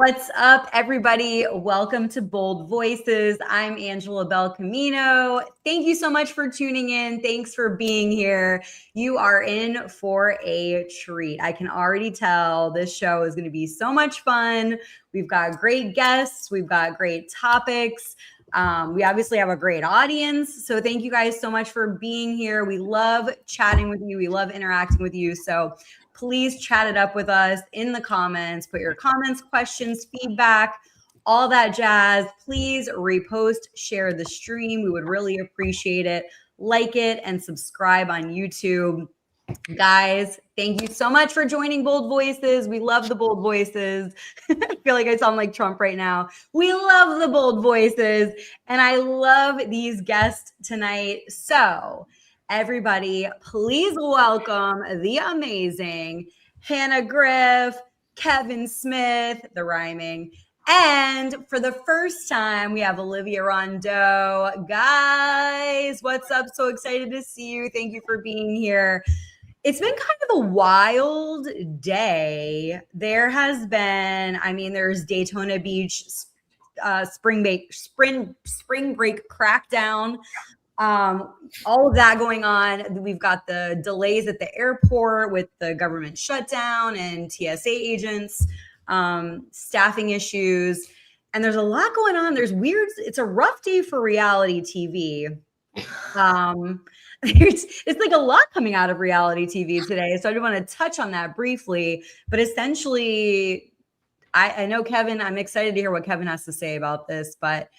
What's up, everybody? Welcome to Bold Voices. I'm Angela Bel Camino. Thank you so much for tuning in. Thanks for being here. You are in for a treat. I can already tell this show is going to be so much fun. We've got great guests. We've got great topics. We obviously have a great audience. So thank you guys so much for being here. We love chatting with you. We love interacting with you. So please chat it up with us in the comments. Put your comments, questions, feedback, all that jazz. Please repost, share the stream. We would really appreciate it. Like it and subscribe on YouTube. Guys, thank you so much for joining Bold Voices. We love the Bold Voices. I feel like I sound like Trump right now. We love the Bold Voices, and I love these guests tonight. So everybody, please welcome the amazing Hannah Griff, Kevin Smith, the rhyming, and for the first time, we have Olivia Rondeau. Guys, what's up? So excited to see you. Thank you for being here. It's been kind of a wild day. There has been, there's Daytona Beach spring break crackdown. All of that going on. We've got the delays at the airport with the government shutdown and TSA agents, staffing issues. And there's a lot going on. It's a rough day for reality TV. It's like a lot coming out of reality TV today. So I just want to touch on that briefly. But essentially, I know Kevin, I'm excited to hear what Kevin has to say about this, but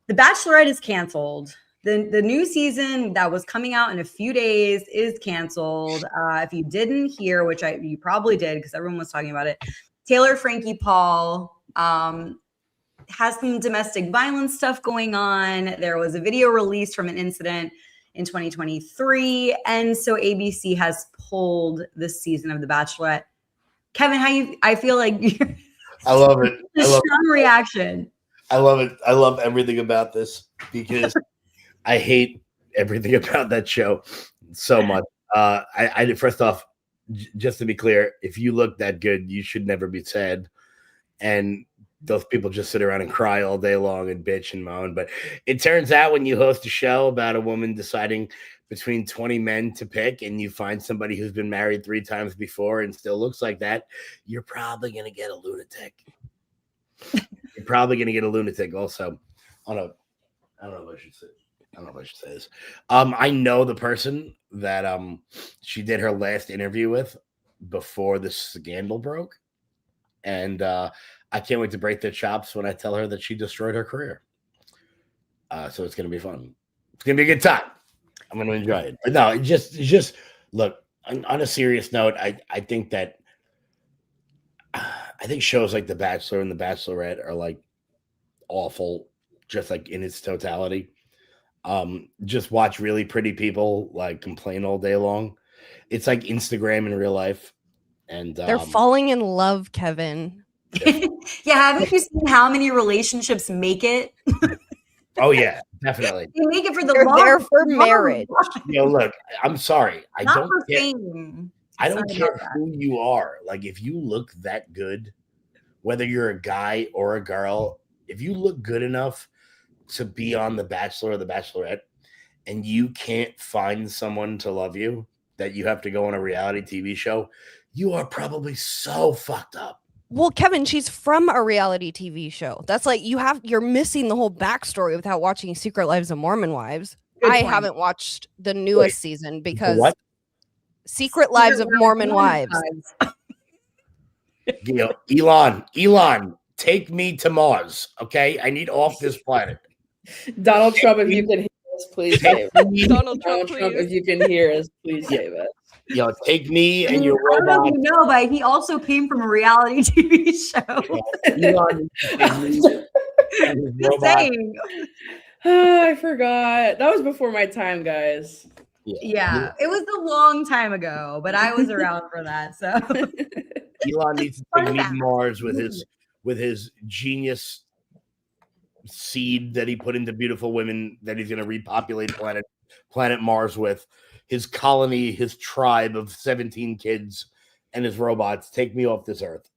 The Bachelorette is canceled. The new season that was coming out in a few days is canceled. If you didn't hear, which you probably did because everyone was talking about it, Taylor Frankie Paul has some domestic violence stuff going on. There was a video released from an incident in 2023. And so ABC has pulled this season of The Bachelorette. Kevin, I feel like I love it. Strong reaction. I love it. I love everything about this because I hate everything about that show so much. I first off, just to be clear, if you look that good, you should never be sad. And those people just sit around and cry all day long and bitch and moan. But it turns out when you host a show about a woman deciding between 20 men to pick and you find somebody who's been married 3 times before and still looks like that, you're probably going to get a lunatic. You're probably going to get a lunatic also. I don't know if I should say this. I know the person that she did her last interview with before the scandal broke. And I can't wait to break their chops when I tell her that she destroyed her career. So it's going to be fun. It's going to be a good time. I'm going to enjoy it. But no, just look, on a serious note, I think that I think shows like The Bachelor and The Bachelorette are like awful, just like in its totality. Just watch really pretty people like complain all day long. It's like Instagram in real life. And they're falling in love, Kevin. Yeah, haven't you seen how many relationships make it? Oh yeah, definitely. They make it for the They're long, there for marriage. Look, I'm sorry. I don't care that. who you are. Like, if you look that good, whether you're a guy or a girl, if you look good enough to be on The Bachelor or The Bachelorette, and you can't find someone to love you, that you have to go on a reality TV show, you are probably so fucked up. Well, Kevin, she's from a reality TV show. That's like you're missing the whole backstory without watching Secret Lives of Mormon Wives. I haven't watched the newest season because what? Secret Lives of Mormon Wives. Elon, take me to Mars, okay? I need off this planet. Donald Trump, if you can hear us, please save us. Donald Trump, if you can hear us, please save us. Take me and your I don't know robot. if you know, but he also came from a reality TV show. Elon, Just saying. I forgot. That was before my time, guys. Yeah, it was a long time ago, but I was around for that. So Elon needs to take me to Mars with his genius seed that he put into beautiful women that he's going to repopulate planet Mars with. His colony, his tribe of 17 kids, and his robots. Take me off this earth.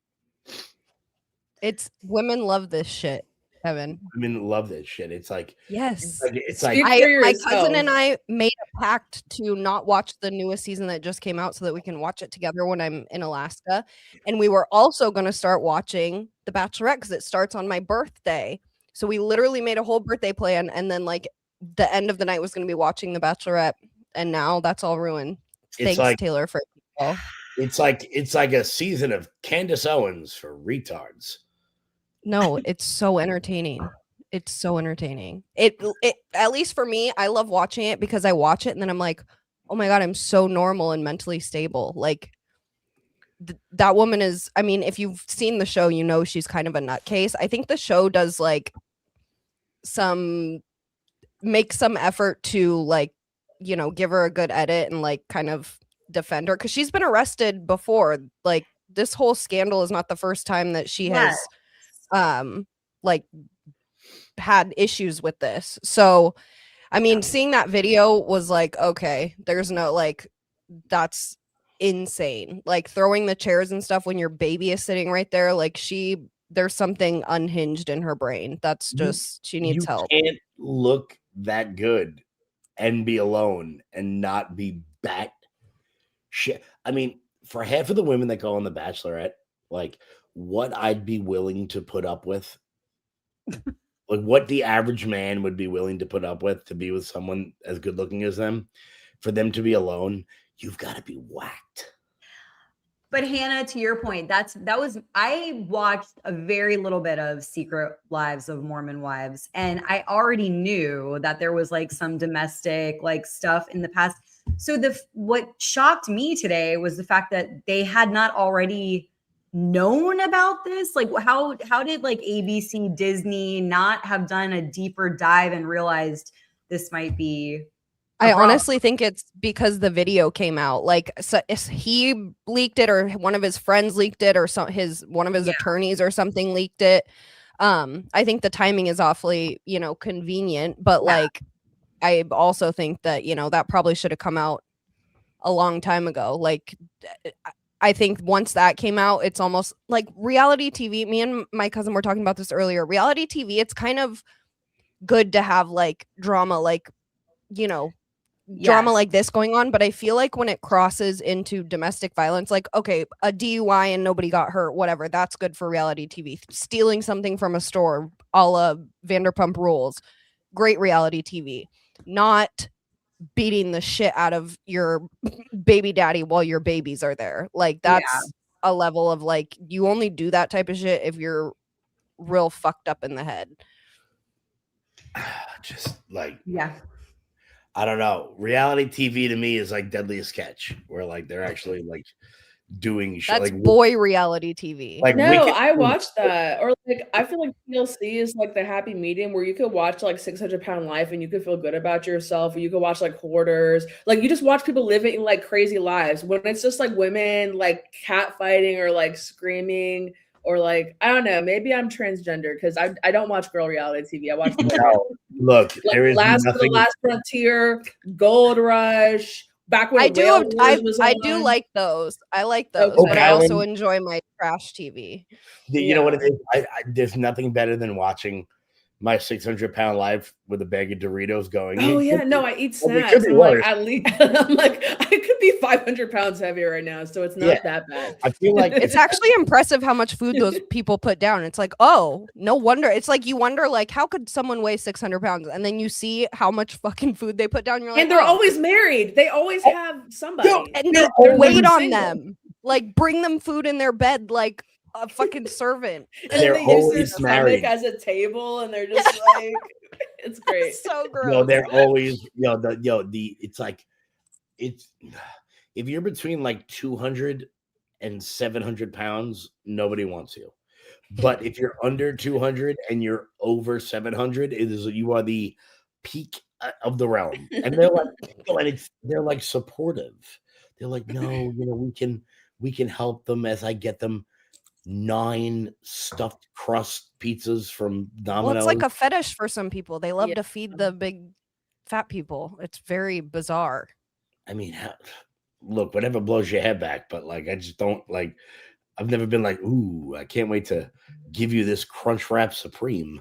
It's women love this shit, Kevin. Women love this shit. It's like Yes. it's like My cousin and I made a pact to not watch the newest season that just came out so that we can watch it together when I'm in Alaska. And we were also going to start watching The Bachelorette because it starts on my birthday. So we literally made a whole birthday plan, and then like the end of the night was going to be watching The Bachelorette, and now that's all ruined. Thanks, like, Taylor, for it's like a season of Candace Owens for retards. No, it's so entertaining. It's so entertaining. It at least for me, I love watching it because I watch it and then I'm like, oh my God, I'm so normal and mentally stable. Like that woman is, I mean, if you've seen the show, you know she's kind of a nutcase. I think the show does like make some effort to like, you know, give her a good edit and like kind of defend her because she's been arrested before. Like this whole scandal is not the first time that she has like had issues with this. So I mean, seeing that video was like, okay, there's no like, that's insane. Like throwing the chairs and stuff when your baby is sitting right there, like there's something unhinged in her brain. That's just she needs help. You can't look that good and be alone and not be bat shit. I mean, for half of the women that go on The Bachelorette, like what I'd be willing to put up with, like what the average man would be willing to put up with to be with someone as good looking as them, for them to be alone, you've got to be whacked. But Hannah, to your point, I watched a very little bit of Secret Lives of Mormon Wives, and I already knew that there was like some domestic like stuff in the past. So what shocked me today was the fact that they had not already known about this. Like how did like ABC, Disney not have done a deeper dive and realized this might be I honestly think it's because the video came out. Like, so he leaked it, or one of his friends leaked it, or one of his attorneys or something leaked it. I think the timing is awfully, you know, convenient. But like, I also think that, you know, that probably should have come out a long time ago. Like, I think once that came out, it's almost like reality TV. Me and my cousin were talking about this earlier. Reality TV, it's kind of good to have like drama, like, you know, drama like this going on, but I feel like when it crosses into domestic violence, like, okay, a DUI and nobody got hurt, whatever, that's good for reality TV. Stealing something from a store, a la Vanderpump Rules, great reality TV. Not beating the shit out of your baby daddy while your babies are there. Like, that's a level of like, you only do that type of shit if you're real fucked up in the head. Just like, I don't know. Reality TV to me is like Deadliest Catch, where like they're actually like doing shit. That's like boy reality TV. Like, no, I watched that. Or like, I feel like TLC is like the happy medium where you could watch like 600-Pound Life and you could feel good about yourself, or you could watch like Hoarders. Like, you just watch people living like crazy lives. When it's just like women like catfighting or like screaming, or like, I don't know, maybe I'm transgender because I don't watch girl reality TV. I watch look, like there is The Last Frontier, Gold Rush. Back when I do like those. I like those, but I also enjoy my trash TV. You know what it is? There's nothing better than watching my 600-Pound Life with a bag of Doritos going. Oh yeah, no, I eat snacks. I'm like, at least I'm like, I could be 500 pounds heavier right now, so it's not that bad. I feel like it's actually impressive how much food those people put down. It's like, oh, no wonder. It's like you wonder, like, how could someone weigh 600 pounds? And then you see how much fucking food they put down. You're like, and they're always married. They always have somebody, and they wait on them, like bring them food in their bed, like a fucking servant. And they're always married as a table, and they're just like, it's great. It's so gross. No, they're always it's like, it's if you're between like 200 and 700 pounds, nobody wants you. But if you're under 200 and you're over 700, you are the peak of the realm. And they're like, they're like supportive. They're like, no, you know, we can help them as I get them 9 stuffed crust pizzas from Domino's. Well, it's like a fetish for some people. They love to feed the big fat people. It's very bizarre. I mean, look, whatever blows your head back, but like, I just don't like. I've never been like, ooh, I can't wait to give you this Crunch Wrap Supreme.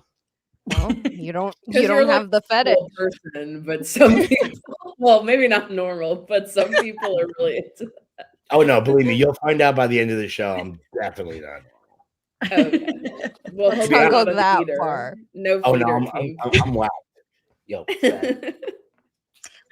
Well, you don't you're have the fetish. Person, but some people, well, maybe not normal, but some people are really into that. Oh no, believe me, you'll find out by the end of the show. I'm definitely not normal. Okay. Well, Let's hope not you're go not a that feeder. far. No Oh feeder no, king. I'm whacked. Yo,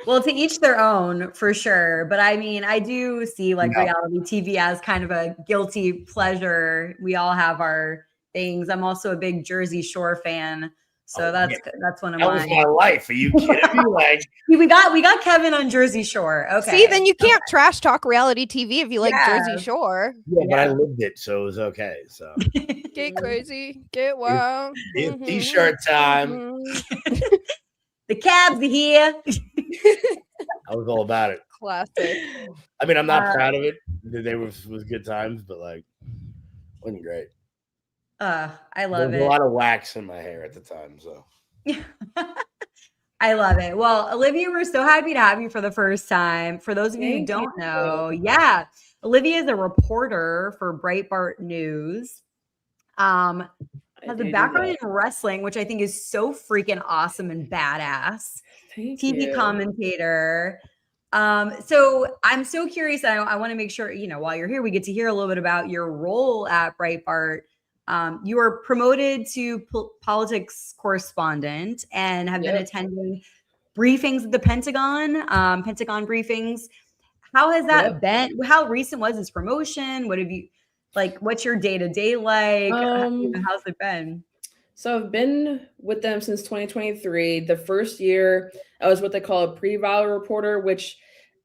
Well, to each their own, for sure. But I mean, I do see like reality TV as kind of a guilty pleasure. We all have our things. I'm also a big Jersey Shore fan, so that's one of that mine. was my life. Are you kidding me? Like we got Kevin on Jersey Shore. Okay. See, then you can't trash talk reality TV if you like Jersey Shore. Yeah, but I lived it, so it was okay. So get crazy, get wild. It's t-shirt time. The cabs are here. I was all about it. Classic. I mean, I'm not proud of it. They was good times, but like, wasn't great. I love There was a lot of wax in my hair at the time, so. I love it. Well, Olivia, we're so happy to have you for the first time. For those of you who don't know, Olivia is a reporter for Breitbart News. Has a background in wrestling, which I think is so freaking awesome and badass. TV commentator. So I'm so curious. I want to make sure, while you're here, we get to hear a little bit about your role at Breitbart. You were promoted to politics correspondent and have been attending briefings at the Pentagon briefings. How has that been? How recent was this promotion? What have you what's your day-to-day like? How's it been? So I've been with them since 2023. The first year I was what they call a pre-val reporter, which,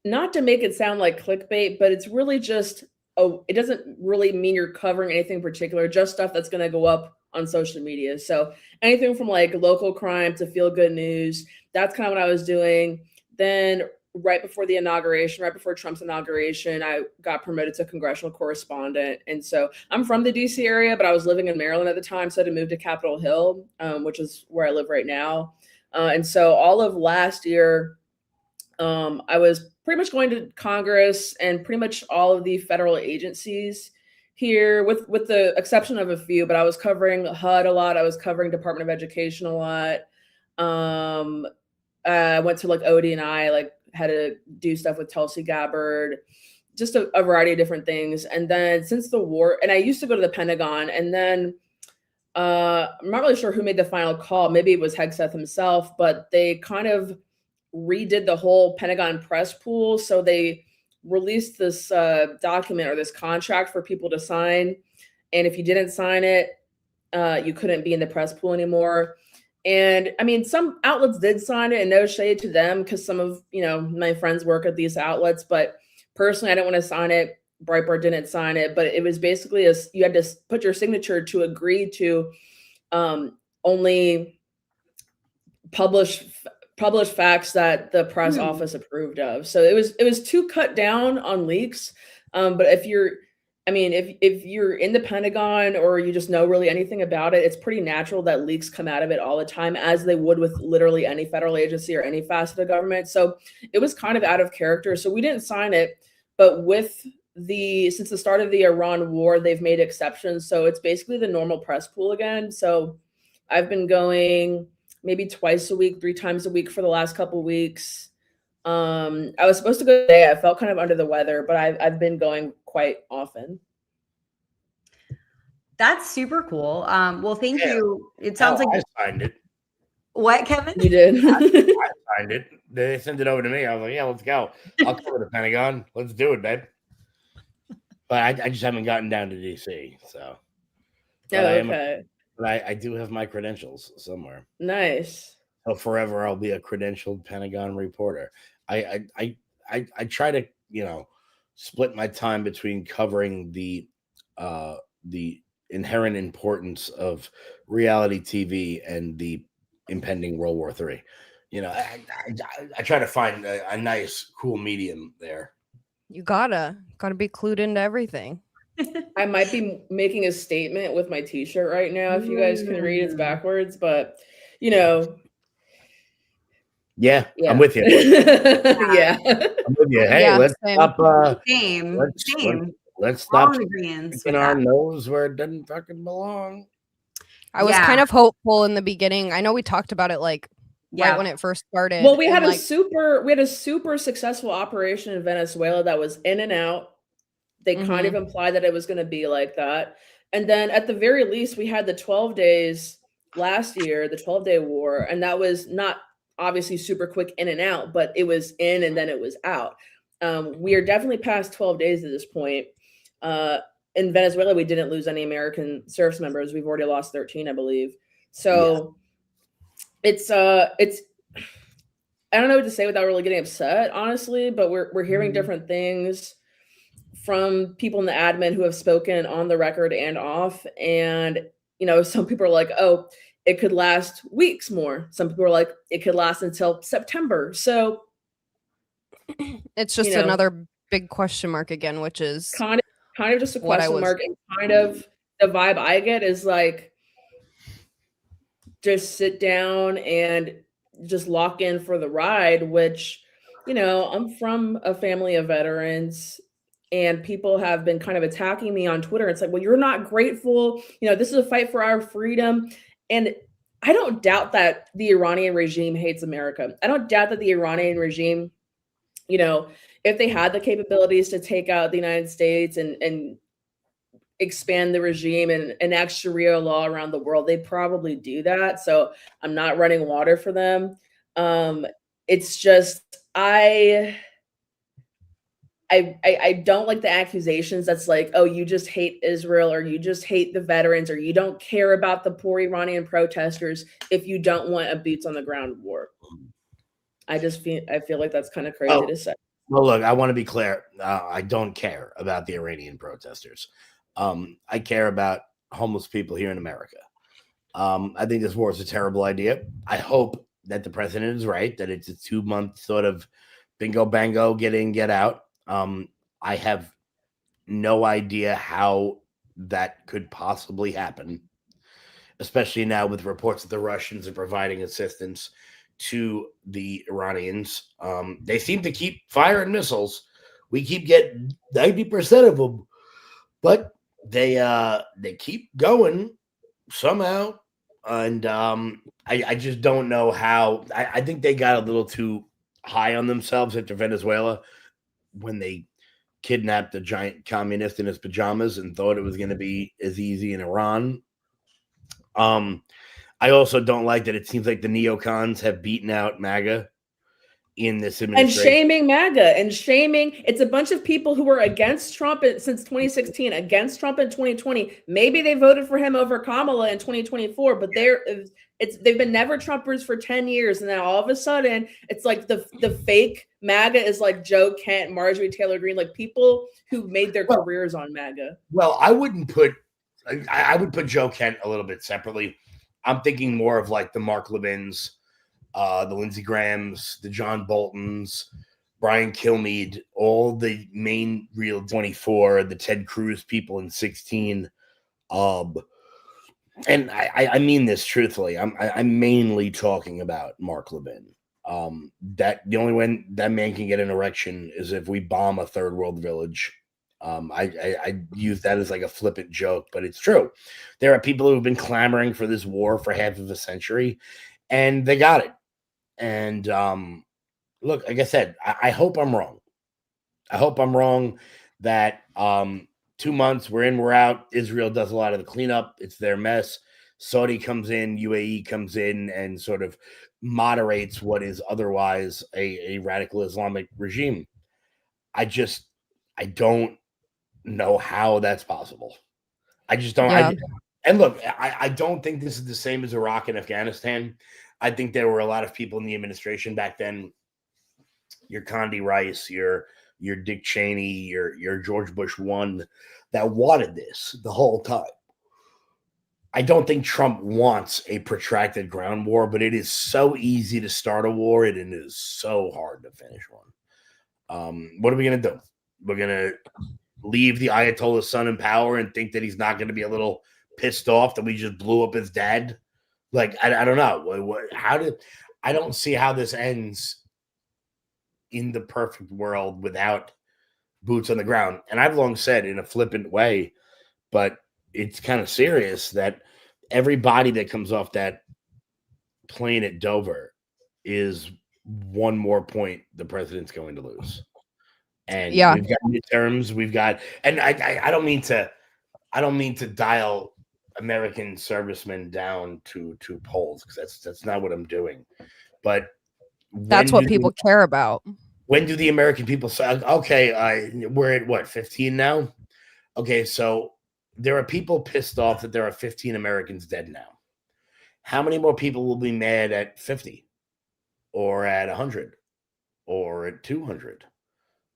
not to make it sound like clickbait, but it's really just, it doesn't really mean you're covering anything in particular, just stuff that's going to go up on social media. So anything from like local crime to feel good news, that's kind of what I was doing. Then right before Trump's inauguration, I got promoted to congressional correspondent. And so I'm from the DC area, but I was living in Maryland at the time. So I had to move to Capitol Hill, which is where I live right now. And so all of last year, I was pretty much going to Congress and pretty much all of the federal agencies here, with the exception of a few, but I was covering HUD a lot. I was covering Department of Education a lot. I went to like ODNI, had to do stuff with Tulsi Gabbard, just a variety of different things. And then since the war, and I used to go to the Pentagon, and then I'm not really sure who made the final call. Maybe it was Hegseth himself, but they kind of redid the whole Pentagon press pool. So they released this document or this contract for people to sign. And if you didn't sign it, you couldn't be in the press pool anymore. And I mean, some outlets did sign it, and no shade to them, because some of, my friends work at these outlets, but personally, I didn't want to sign it. Breitbart didn't sign it, but it was basically you had to put your signature to agree to only publish facts that the press office approved of. So it was to cut down on leaks. But if you're in the Pentagon or you just know really anything about it, it's pretty natural that leaks come out of it all the time, as they would with literally any federal agency or any facet of government. So it was kind of out of character. So we didn't sign it, but since the start of the Iran war, they've made exceptions. So it's basically the normal press pool again. So I've been going maybe twice a week, 3 times a week for the last couple of weeks. I was supposed to go today. I felt kind of under the weather, but I've been going quite often. That's super cool. Well, thank you. It sounds like I signed it. What, Kevin? You did. I signed it. They sent it over to me. I was like, yeah, let's go. I'll cover the Pentagon. Let's do it, babe. But I just haven't gotten down to DC. So. Okay. But I do have my credentials somewhere. Nice. So forever I'll be a credentialed Pentagon reporter. I try to, split my time between covering the inherent importance of reality TV and the impending World War III. I try to find a nice, cool medium there. You gotta be clued into everything. I might be making a statement with my t-shirt right now. If you guys can read, it's backwards, but Yeah, I'm with you. Yeah. I'm with you. Hey, let's stop. Let's stop All in agreement with sticking our that. nose where it doesn't fucking belong. I was kind of hopeful in the beginning. I know we talked about it like right when it first started. Well, we had a super successful operation in Venezuela that was in and out. They kind of implied that it was going to be like that. And then at the very least, we had the 12 days last year, the 12-day war, and that was not obviously super quick in and out, but it was in and then it was out. We are definitely past 12 days at this point. In Venezuela, we didn't lose any American service members. We've already lost 13, I believe. So it's I don't know what to say without really getting upset, honestly, but we're hearing different things from people in the admin who have spoken on the record and off. And, some people are like, oh, it could last weeks more. Some people are like, it could last until September. So it's just another big question mark again, which is kind of just a question mark. And kind of the vibe I get is like, just sit down and just lock in for the ride, which, I'm from a family of veterans and people have been kind of attacking me on Twitter. It's like, well, you're not grateful. This is a fight for our freedom. And I don't doubt that the Iranian regime hates America. I don't doubt that the Iranian regime, if they had the capabilities to take out the United States and expand the regime and enact Sharia law around the world, they'd probably do that. So I'm not running water for them. It's just, I don't like the accusations that's like, oh, you just hate Israel or you just hate the veterans or you don't care about the poor Iranian protesters if you don't want a boots on the ground war. I feel like that's kind of crazy to say. Well, look, I want to be clear. I don't care about the Iranian protesters. I care about homeless people here in America. I think this war is a terrible idea. I hope that the president is right, that it's a 2-month sort of bingo bango, get in, get out. I have no idea how that could possibly happen, especially now with reports that the Russians are providing assistance to the Iranians. They seem to keep firing missiles. We keep getting 90% of them, but they keep going somehow. And I just don't know how. I think they got a little too high on themselves after Venezuela when they kidnapped a giant communist in his pajamas and thought it was going to be as easy in Iran. I also don't like that it seems like the neocons have beaten out MAGA in this administration. And shaming MAGA and it's a bunch of people who were against Trump since 2016, against Trump in 2020. Maybe they voted for him over Kamala in 2024, but they've been never Trumpers for 10 years. And then all of a sudden it's like the fake MAGA is like Joe Kent, Marjorie Taylor Greene, like people who made their careers on MAGA. Well, I would put Joe Kent a little bit separately. I'm thinking more of like the Mark Levins, the Lindsey Grahams, the John Boltons, Brian Kilmeade, all the main real 24, the Ted Cruz people in 16. And I mean this truthfully. I'm mainly talking about Mark Levin. That the only way that man can get an erection is if we bomb a third world village. I use that as like a flippant joke, but it's true. There are people who have been clamoring for this war for half of a century, and they got it. And look, like I said, I hope I'm wrong. I hope I'm wrong that 2 months, we're in, we're out. Israel does a lot of the cleanup. It's their mess. Saudi comes in, UAE comes in and sort of moderates what is otherwise a radical Islamic regime. I don't know how that's possible. I just don't. Yeah. And look, I don't think this is the same as Iraq and Afghanistan. I think there were a lot of people in the administration back then, your Condi Rice, your Dick Cheney, your George Bush 1, that wanted this the whole time. I don't think Trump wants a protracted ground war, but it is so easy to start a war and it is so hard to finish one. What are we going to do? We're going to leave the Ayatollah's son in power and think that he's not going to be a little pissed off that we just blew up his dad? Like, I don't know. I don't see how this ends in the perfect world without boots on the ground. And I've long said in a flippant way, but it's kind of serious, that everybody that comes off that plane at Dover is one more point the president's going to lose. And we've got midterms, and I don't mean to dial American servicemen down to polls, because that's not what I'm doing. But that's what people care about. When do the American people say, okay, we're at what, 15 now? Okay, so there are people pissed off that there are 15 Americans dead now. How many more people will be mad at 50 or at 100 or at 200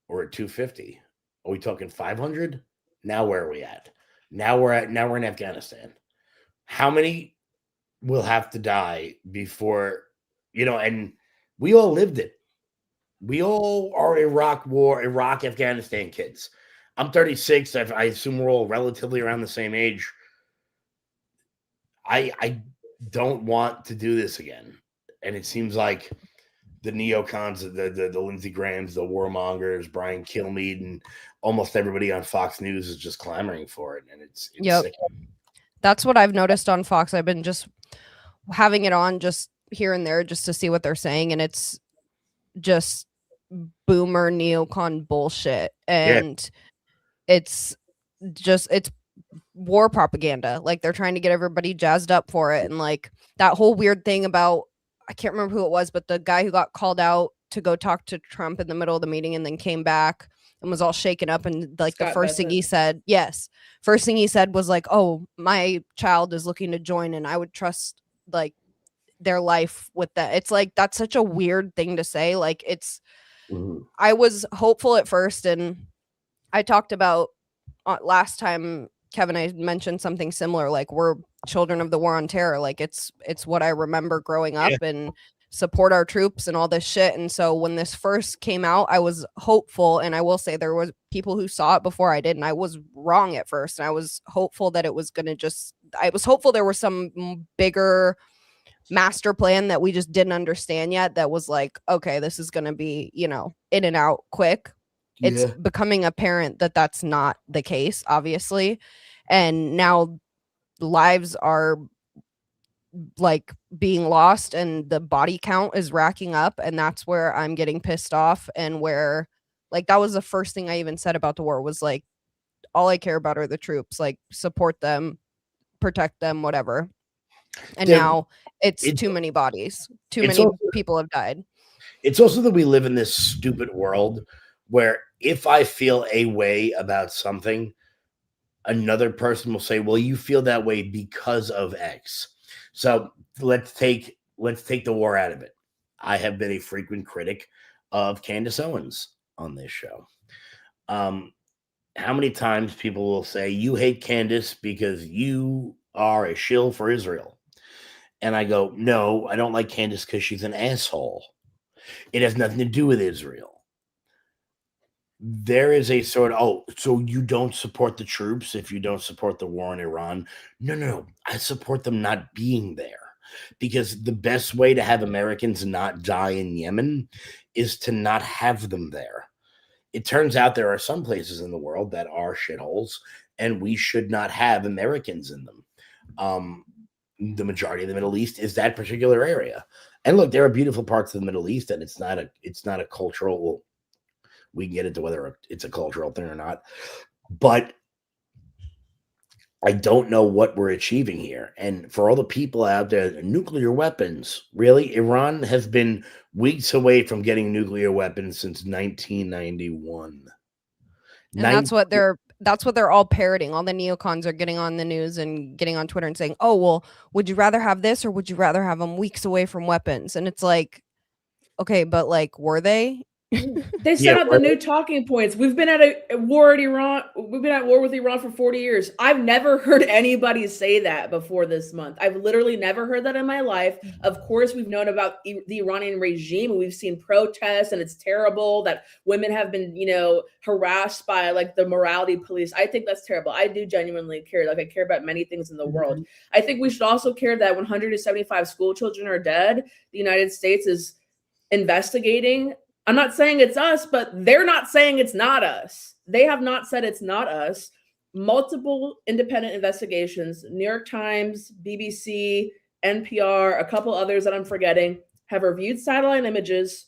or at 250? Are we talking 500? Now where are we at? Now we're in Afghanistan. How many will have to die before, and we all lived it. We all are Iraq, Afghanistan kids. I'm 36. I assume we're all relatively around the same age. I don't want to do this again. And it seems like the neocons, the Lindsey Grahams, the warmongers, Brian Kilmeade, and almost everybody on Fox News is just clamoring for it. And it's sick. That's what I've noticed on Fox. I've been just having it on just here and there just to see what they're saying. And it's just boomer neocon bullshit. And it's war propaganda. Like, they're trying to get everybody jazzed up for it. And like that whole weird thing about, I can't remember who it was, but the guy who got called out to go talk to Trump in the middle of the meeting and then came back and was all shaken up. And like Scott, the first thing he said, was like, oh, my child is looking to join and I would trust like their life with that. It's like, that's such a weird thing to say. Like, it's, I was hopeful at first. And I talked about last time, Kevin, I mentioned something similar. Like, we're children of the war on terror. Like, it's what I remember growing up and support our troops and all this shit. And so when this first came out, I was hopeful. And I will say there was people who saw it before I did. And I was wrong at first. And I was hopeful that it was going to I was hopeful there was some bigger master plan that we just didn't understand yet. That was like, okay, this is going to be, in and out quick. It's becoming apparent that that's not the case, obviously. And now lives are like being lost and the body count is racking up. And that's where I'm getting pissed off. And where, like, that was the first thing I even said about the war, was like, all I care about are the troops, like, support them, protect them, whatever. And now it's too many bodies. Too many people have died. It's also that we live in this stupid world where if I feel a way about something, another person will say, well, you feel that way because of X. So let's take the war out of it. I have been a frequent critic of Candace Owens on this show. How many times people will say, you hate Candace because you are a shill for Israel? And I go, no, I don't like Candace because she's an asshole. It has nothing to do with Israel. There is a sort of, so you don't support the troops if you don't support the war in Iran? No. I support them not being there, because the best way to have Americans not die in Yemen is to not have them there. It turns out there are some places in the world that are shitholes, and we should not have Americans in them. The majority of the Middle East is that particular area. And look, there are beautiful parts of the Middle East, and it's not a cultural. We can get into whether it's a cultural thing or not, but I don't know what we're achieving here. And for all the people out there, nuclear weapons, really? Iran has been weeks away from getting nuclear weapons since 1991. And that's what they're all parroting. All the neocons are getting on the news and getting on Twitter and saying, oh, well, would you rather have this or would you rather have them weeks away from weapons? And it's like, okay, but like, were they? They set up the new talking points. We've been at a war at Iran. We've been at war with Iran for 40 years. I've never heard anybody say that before this month. I've literally never heard that in my life. Of course, we've known about the Iranian regime, and we've seen protests, and it's terrible that women have been, harassed by like the morality police. I think that's terrible. I do genuinely care. Like, I care about many things in the world. I think we should also care that 175 school children are dead. The United States is investigating I'm not saying it's us, but they're not saying it's not us. They have not said it's not us. Multiple independent investigations, New York Times, BBC, NPR, a couple others that I'm forgetting, have reviewed satellite images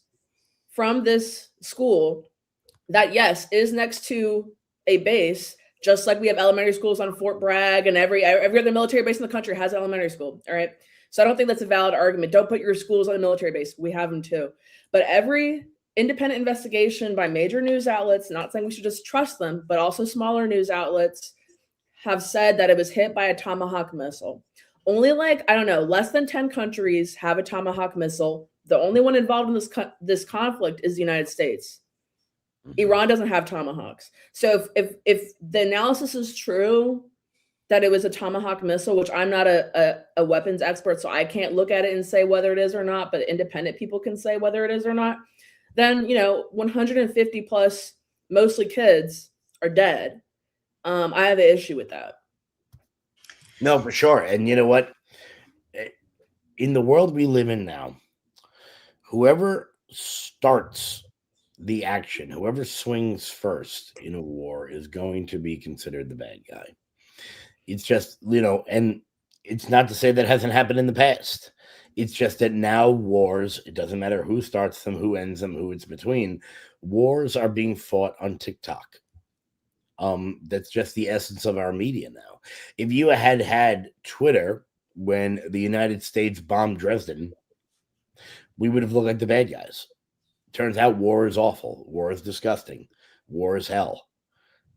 from this school that, yes, is next to a base, just like we have elementary schools on Fort Bragg, and every other military base in the country has an elementary school. All right. So I don't think that's a valid argument. Don't put your schools on a military base. We have them too. But every independent investigation by major news outlets, not saying we should just trust them, but also smaller news outlets, have said that it was hit by a Tomahawk missile. Only I don't know, less than 10 countries have a Tomahawk missile. The only one involved in this conflict is the United States. Iran doesn't have Tomahawks. So if the analysis is true that it was a Tomahawk missile, which I'm not a weapons expert, so I can't look at it and say whether it is or not, but independent people can say whether it is or not, then 150 plus, mostly kids, are dead. I have an issue with that. No, for sure. And you know what? In the world we live in now, whoever starts the action, whoever swings first in a war is going to be considered the bad guy. It's just, and it's not to say that hasn't happened in the past. It's just that now wars, it doesn't matter who starts them, who ends them, who it's between. Wars are being fought on TikTok. That's just the essence of our media now. If you had Twitter when the United States bombed Dresden, we would have looked like the bad guys. Turns out war is awful. War is disgusting. War is hell.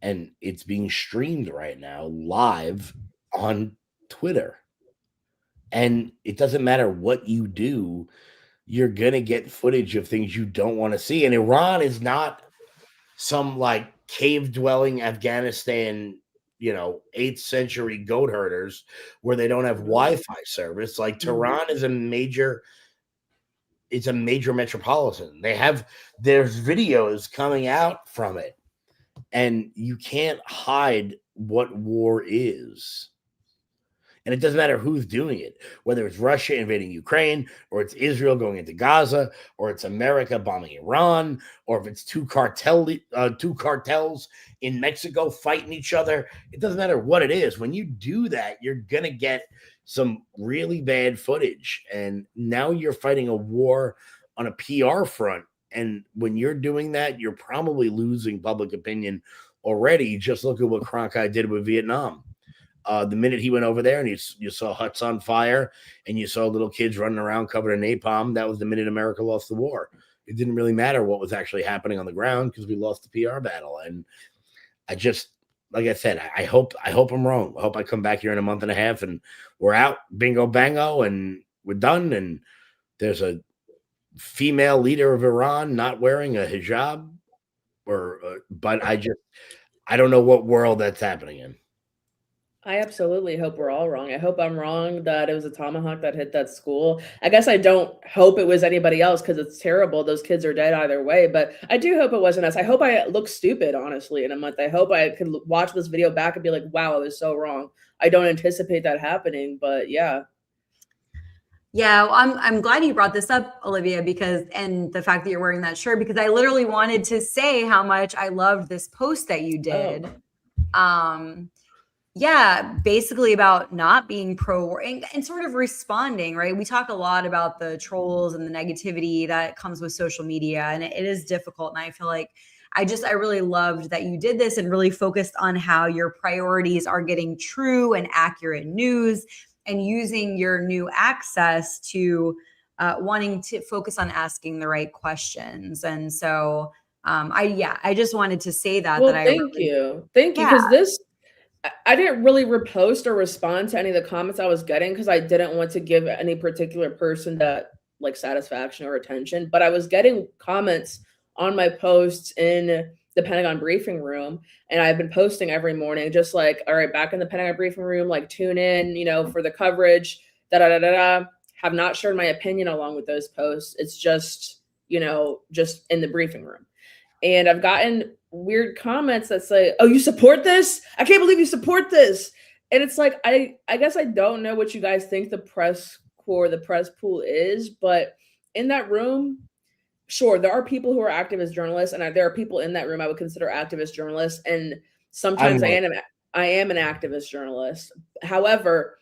And it's being streamed right now live on Twitter. And it doesn't matter what you do, you're going to get footage of things you don't want to see. And Iran is not some cave-dwelling Afghanistan, 8th century goat herders where they don't have Wi-Fi service. Tehran is it's a major metropolitan. There's videos coming out from it, and you can't hide what war is. And it doesn't matter who's doing it, whether it's Russia invading Ukraine, or it's Israel going into Gaza, or it's America bombing Iran, or if it's two cartels in Mexico fighting each other. It doesn't matter what it is. When you do that, you're going to get some really bad footage. And now you're fighting a war on a PR front. And when you're doing that, you're probably losing public opinion already. Just look at what Cronkite did with Vietnam. The minute he went over there and you saw huts on fire and you saw little kids running around covered in napalm, that was the minute America lost the war. It didn't really matter what was actually happening on the ground because we lost the PR battle. And I just, like I said, I hope I'm wrong. I hope I come back here in a month and a half and we're out, bingo bango, and we're done. And there's a female leader of Iran not wearing a hijab, but I don't know what world that's happening in. I absolutely hope we're all wrong. I hope I'm wrong that it was a Tomahawk that hit that school. I guess I don't hope it was anybody else because it's terrible. Those kids are dead either way. But I do hope it wasn't us. I hope I look stupid, honestly, in a month. I hope I could watch this video back and be like, wow, I was so wrong. I don't anticipate that happening, but yeah. Yeah, well, I'm glad you brought this up, Olivia, and the fact that you're wearing that shirt, because I literally wanted to say how much I loved this post that you did. Oh. Yeah, basically about not being pro-war and sort of responding, right? We talk a lot about the trolls and the negativity that comes with social media, and it is difficult. And I feel like I really loved that you did this and really focused on how your priorities are getting true and accurate news and using your new access to wanting to focus on asking the right questions. And so I just wanted to say that. Well, thank you. Because I didn't really repost or respond to any of the comments I was getting because I didn't want to give any particular person that satisfaction or attention. But I was getting comments on my posts in the Pentagon briefing room, and I've been posting every morning, just all right, back in the Pentagon briefing room, tune in, for the coverage. Have not shared my opinion along with those posts. It's just, just in the briefing room. And I've gotten weird comments that say, oh, you support this? I can't believe you support this. And it's I guess I don't know what you guys think the press pool is, but in that room, sure, there are people who are activist journalists, and there are people in that room I would consider activist journalists, and sometimes I am an activist journalist. However,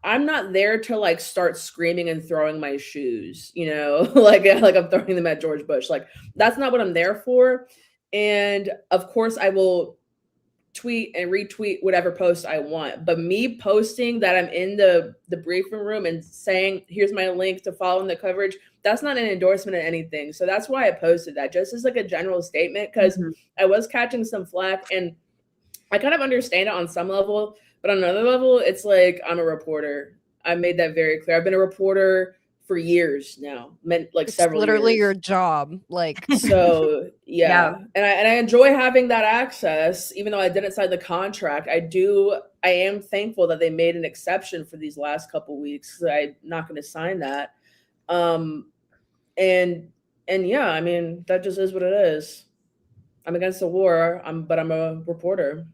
I'm not there to like start screaming and throwing my shoes, you know, like I'm throwing them at George Bush. Like that's not what I'm there for. And of course I will tweet and retweet whatever post I want. But me posting that I'm in the briefing room and saying, here's my link to follow in the coverage, that's not an endorsement of anything. So that's why I posted that, just as like a general statement, because I was catching some flack, and I kind of understand it on some level, but on another level, it's like, I'm a reporter. I made that very clear. I've been a reporter for years now, it's several literally years. Your job. Like, so yeah. And I enjoy having that access, even though I didn't sign the contract. I am thankful that they made an exception for these last couple weeks. So I'm not going to sign that. And yeah, I mean, that just is what it is. I'm against the war, but I'm a reporter.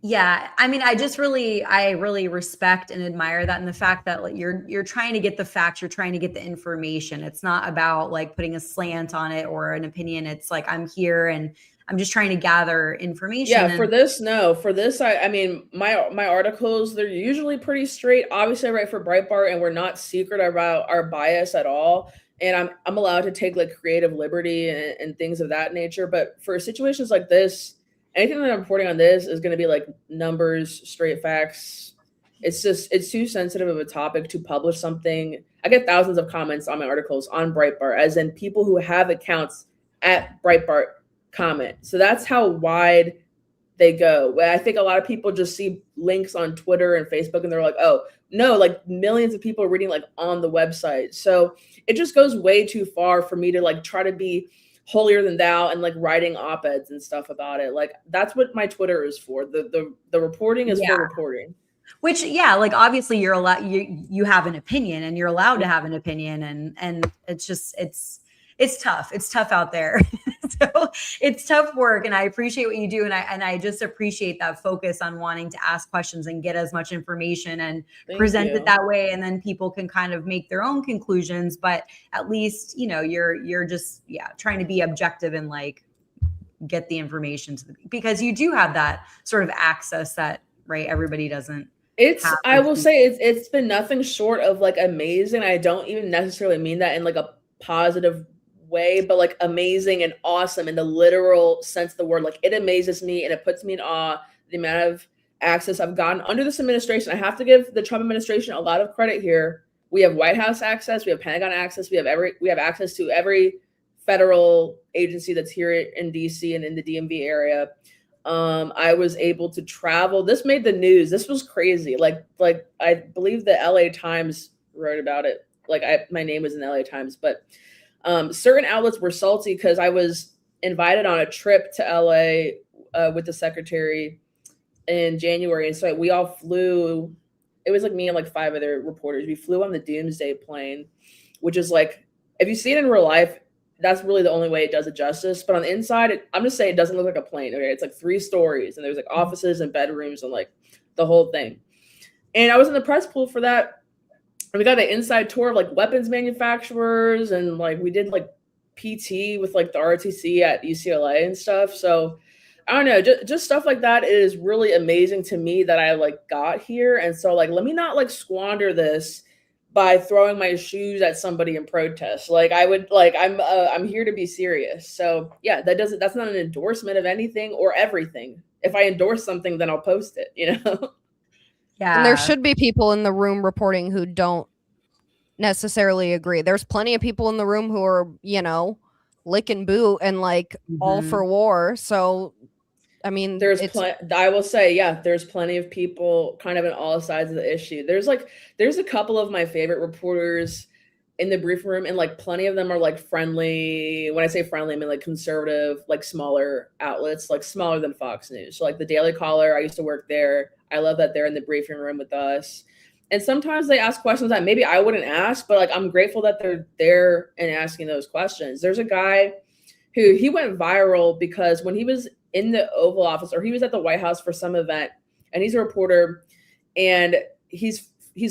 Yeah, I mean, I really respect and admire that, and the fact that like you're trying to get the facts, you're trying to get the information. It's not about like putting a slant on it or an opinion. It's like, I'm here and I'm just trying to gather information. Yeah, for this, I mean, my articles, they're usually pretty straight. Obviously, I write for Breitbart, and we're not secret about our bias at all. And I'm allowed to take like creative liberty and things of that nature. But for situations like this, anything that I'm reporting on this is going to be like numbers, straight facts. It's too sensitive of a topic to publish something. I get thousands of comments on my articles on Breitbart, as in people who have accounts at Breitbart comment. So that's how wide they go. I think a lot of people just see links on Twitter and Facebook, and they're like, oh no, like millions of people are reading like on the website. So it just goes way too far for me to like try to be holier than thou and like writing op-eds and stuff about it. Like that's what my Twitter is for. The reporting is for reporting. Which, yeah, like obviously you're allowed, you have an opinion, and you're allowed to have an opinion, and it's just it's tough. It's tough out there. So it's tough work, and I appreciate what you do, and I just appreciate that focus on wanting to ask questions and get as much information and present it that way, and then people can kind of make their own conclusions. But at least, you know, you're just trying to be objective and like get the information because you do have that sort of access that everybody doesn't. I will say it's been nothing short of like amazing. I don't even necessarily mean that in like a positive way, but like amazing and awesome in the literal sense of the word. Like it amazes me and it puts me in awe, the amount of access I've gotten under this administration. I have to give the Trump administration a lot of credit here. We have White House access, we have Pentagon access, we have access to every federal agency that's here in DC and in the DMV area. I was able to travel. This made the news. This was crazy. Like I believe the LA Times wrote about it. Like my name was in the LA Times, but certain outlets were salty because I was invited on a trip to LA with the secretary in January. And so we all flew. It was like me and like 5 other reporters. We flew on the Doomsday plane, which is like, if you see it in real life, that's really the only way it does it justice. But on the inside, I'm just saying it doesn't look like a plane. Okay, it's like 3 stories, and there's like offices and bedrooms and like the whole thing. And I was in the press pool for that. And we got an inside tour of like weapons manufacturers, and like we did like PT with like the ROTC at UCLA and stuff. So I don't know, just stuff like that is really amazing to me that I like got here. And so like, let me not like squander this by throwing my shoes at somebody in protest. Like I would like, I'm here to be serious. So yeah, that's not an endorsement of anything or everything. If I endorse something, then I'll post it, you know? Yeah. And there should be people in the room reporting who don't necessarily agree. There's plenty of people in the room who are, you know, licking boot and like all for war. So I mean, I will say, yeah, there's plenty of people kind of on all sides of the issue. There's a couple of my favorite reporters in the briefing room, and like plenty of them are like friendly. When I say friendly, I mean like conservative, like smaller outlets, like smaller than Fox News. So like the Daily Caller, I used to work there. I love that they're in the briefing room with us. And sometimes they ask questions that maybe I wouldn't ask, but like I'm grateful that they're there and asking those questions. There's a guy who he went viral because when he was in the Oval Office, or he was at the White House for some event, and he's a reporter, and he's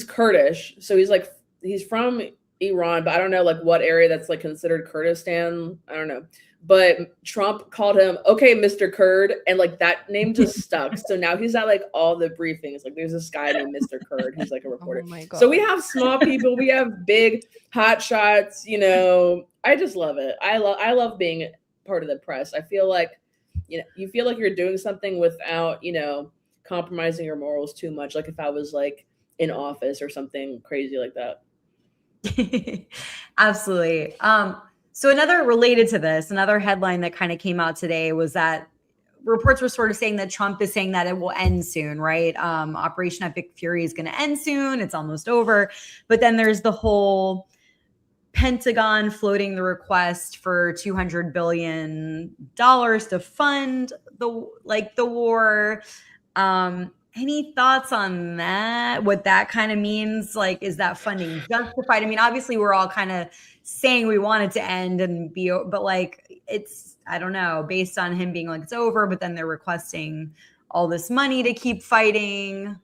Kurdish. So he's from Iran, but I don't know like what area that's like considered Kurdistan. I don't know. But Trump called him, okay, Mr. Kurd, and like that name just stuck. So now he's at like all the briefings. Like there's this guy named Mr. Kurd who's like a reporter. Oh my God. So we have small people, we have big hot shots, you know. I just love it. I love being part of the press. I feel like, you know, you feel like you're doing something without, you know, compromising your morals too much. Like if I was like in office or something crazy like that. Absolutely. So another related to this, another headline that kind of came out today was that reports were sort of saying that Trump is saying that it will end soon, right? Operation Epic Fury is going to end soon. It's almost over. But then there's the whole Pentagon floating the request for $200 billion to fund the war. Any thoughts on that? What that kind of means? Like, is that funding justified? I mean, obviously, we're all kind of saying we want it to end and be, but like, it's, I don't know, based on him being like, it's over, but then they're requesting all this money to keep fighting.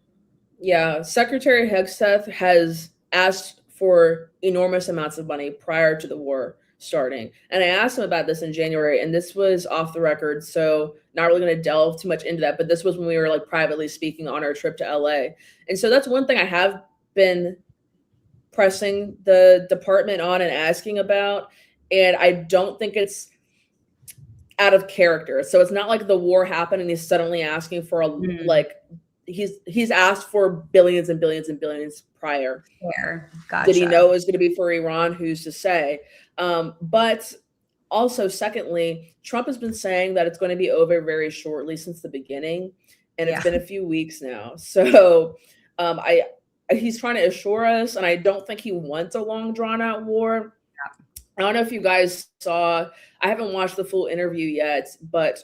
Yeah, Secretary Hegseth has asked for enormous amounts of money prior to the war starting. And I asked him about this in January, and this was off the record, so not really going to delve too much into that, but this was when we were like privately speaking on our trip to LA. And so that's one thing I have been pressing the department on and asking about, and I don't think it's out of character. So it's not like the war happened and he's suddenly asking for like he's asked for billions and billions and billions prior. Gotcha. Did he know it was going to be for Iran? Who's to say? But also, secondly, Trump has been saying that it's going to be over very shortly since the beginning, and it's been a few weeks now. So he's trying to assure us, and I don't think he wants a long, drawn-out war. I don't know if you guys saw, I haven't watched the full interview yet, but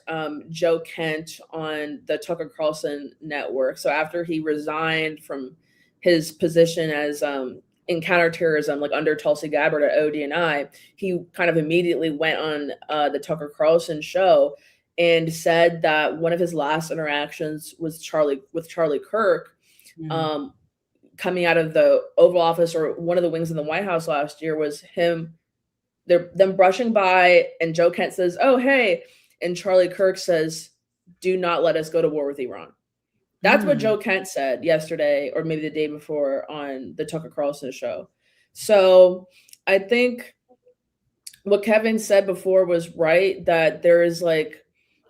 Joe Kent on the Tucker Carlson network. So after he resigned from his position as in counterterrorism, like under Tulsi Gabbard at ODNI, he kind of immediately went on the Tucker Carlson show and said that one of his last interactions with Charlie Kirk, coming out of the Oval Office or one of the wings in the White House last year, was them brushing by, and Joe Kent says, "Oh, hey," and Charlie Kirk says, "Do not let us go to war with Iran." That's what Joe Kent said yesterday, or maybe the day before, on the Tucker Carlson show. So I think what Kevin said before was right, that there is like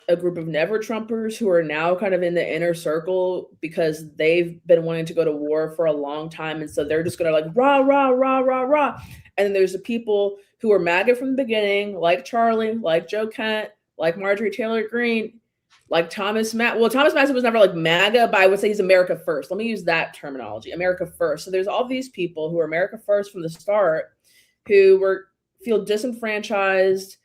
a group of never Trumpers who are now kind of in the inner circle because they've been wanting to go to war for a long time. And so they're just going to like rah, rah, rah, rah, rah. And then there's the people who were MAGA from the beginning, like Charlie, like Joe Kent, like Marjorie Taylor Greene, like Thomas Madison. Well, Thomas Madison was never like MAGA, but I would say he's America first. Let me use that terminology, America first. So there's all these people who are America first from the start, who feel disenfranchised,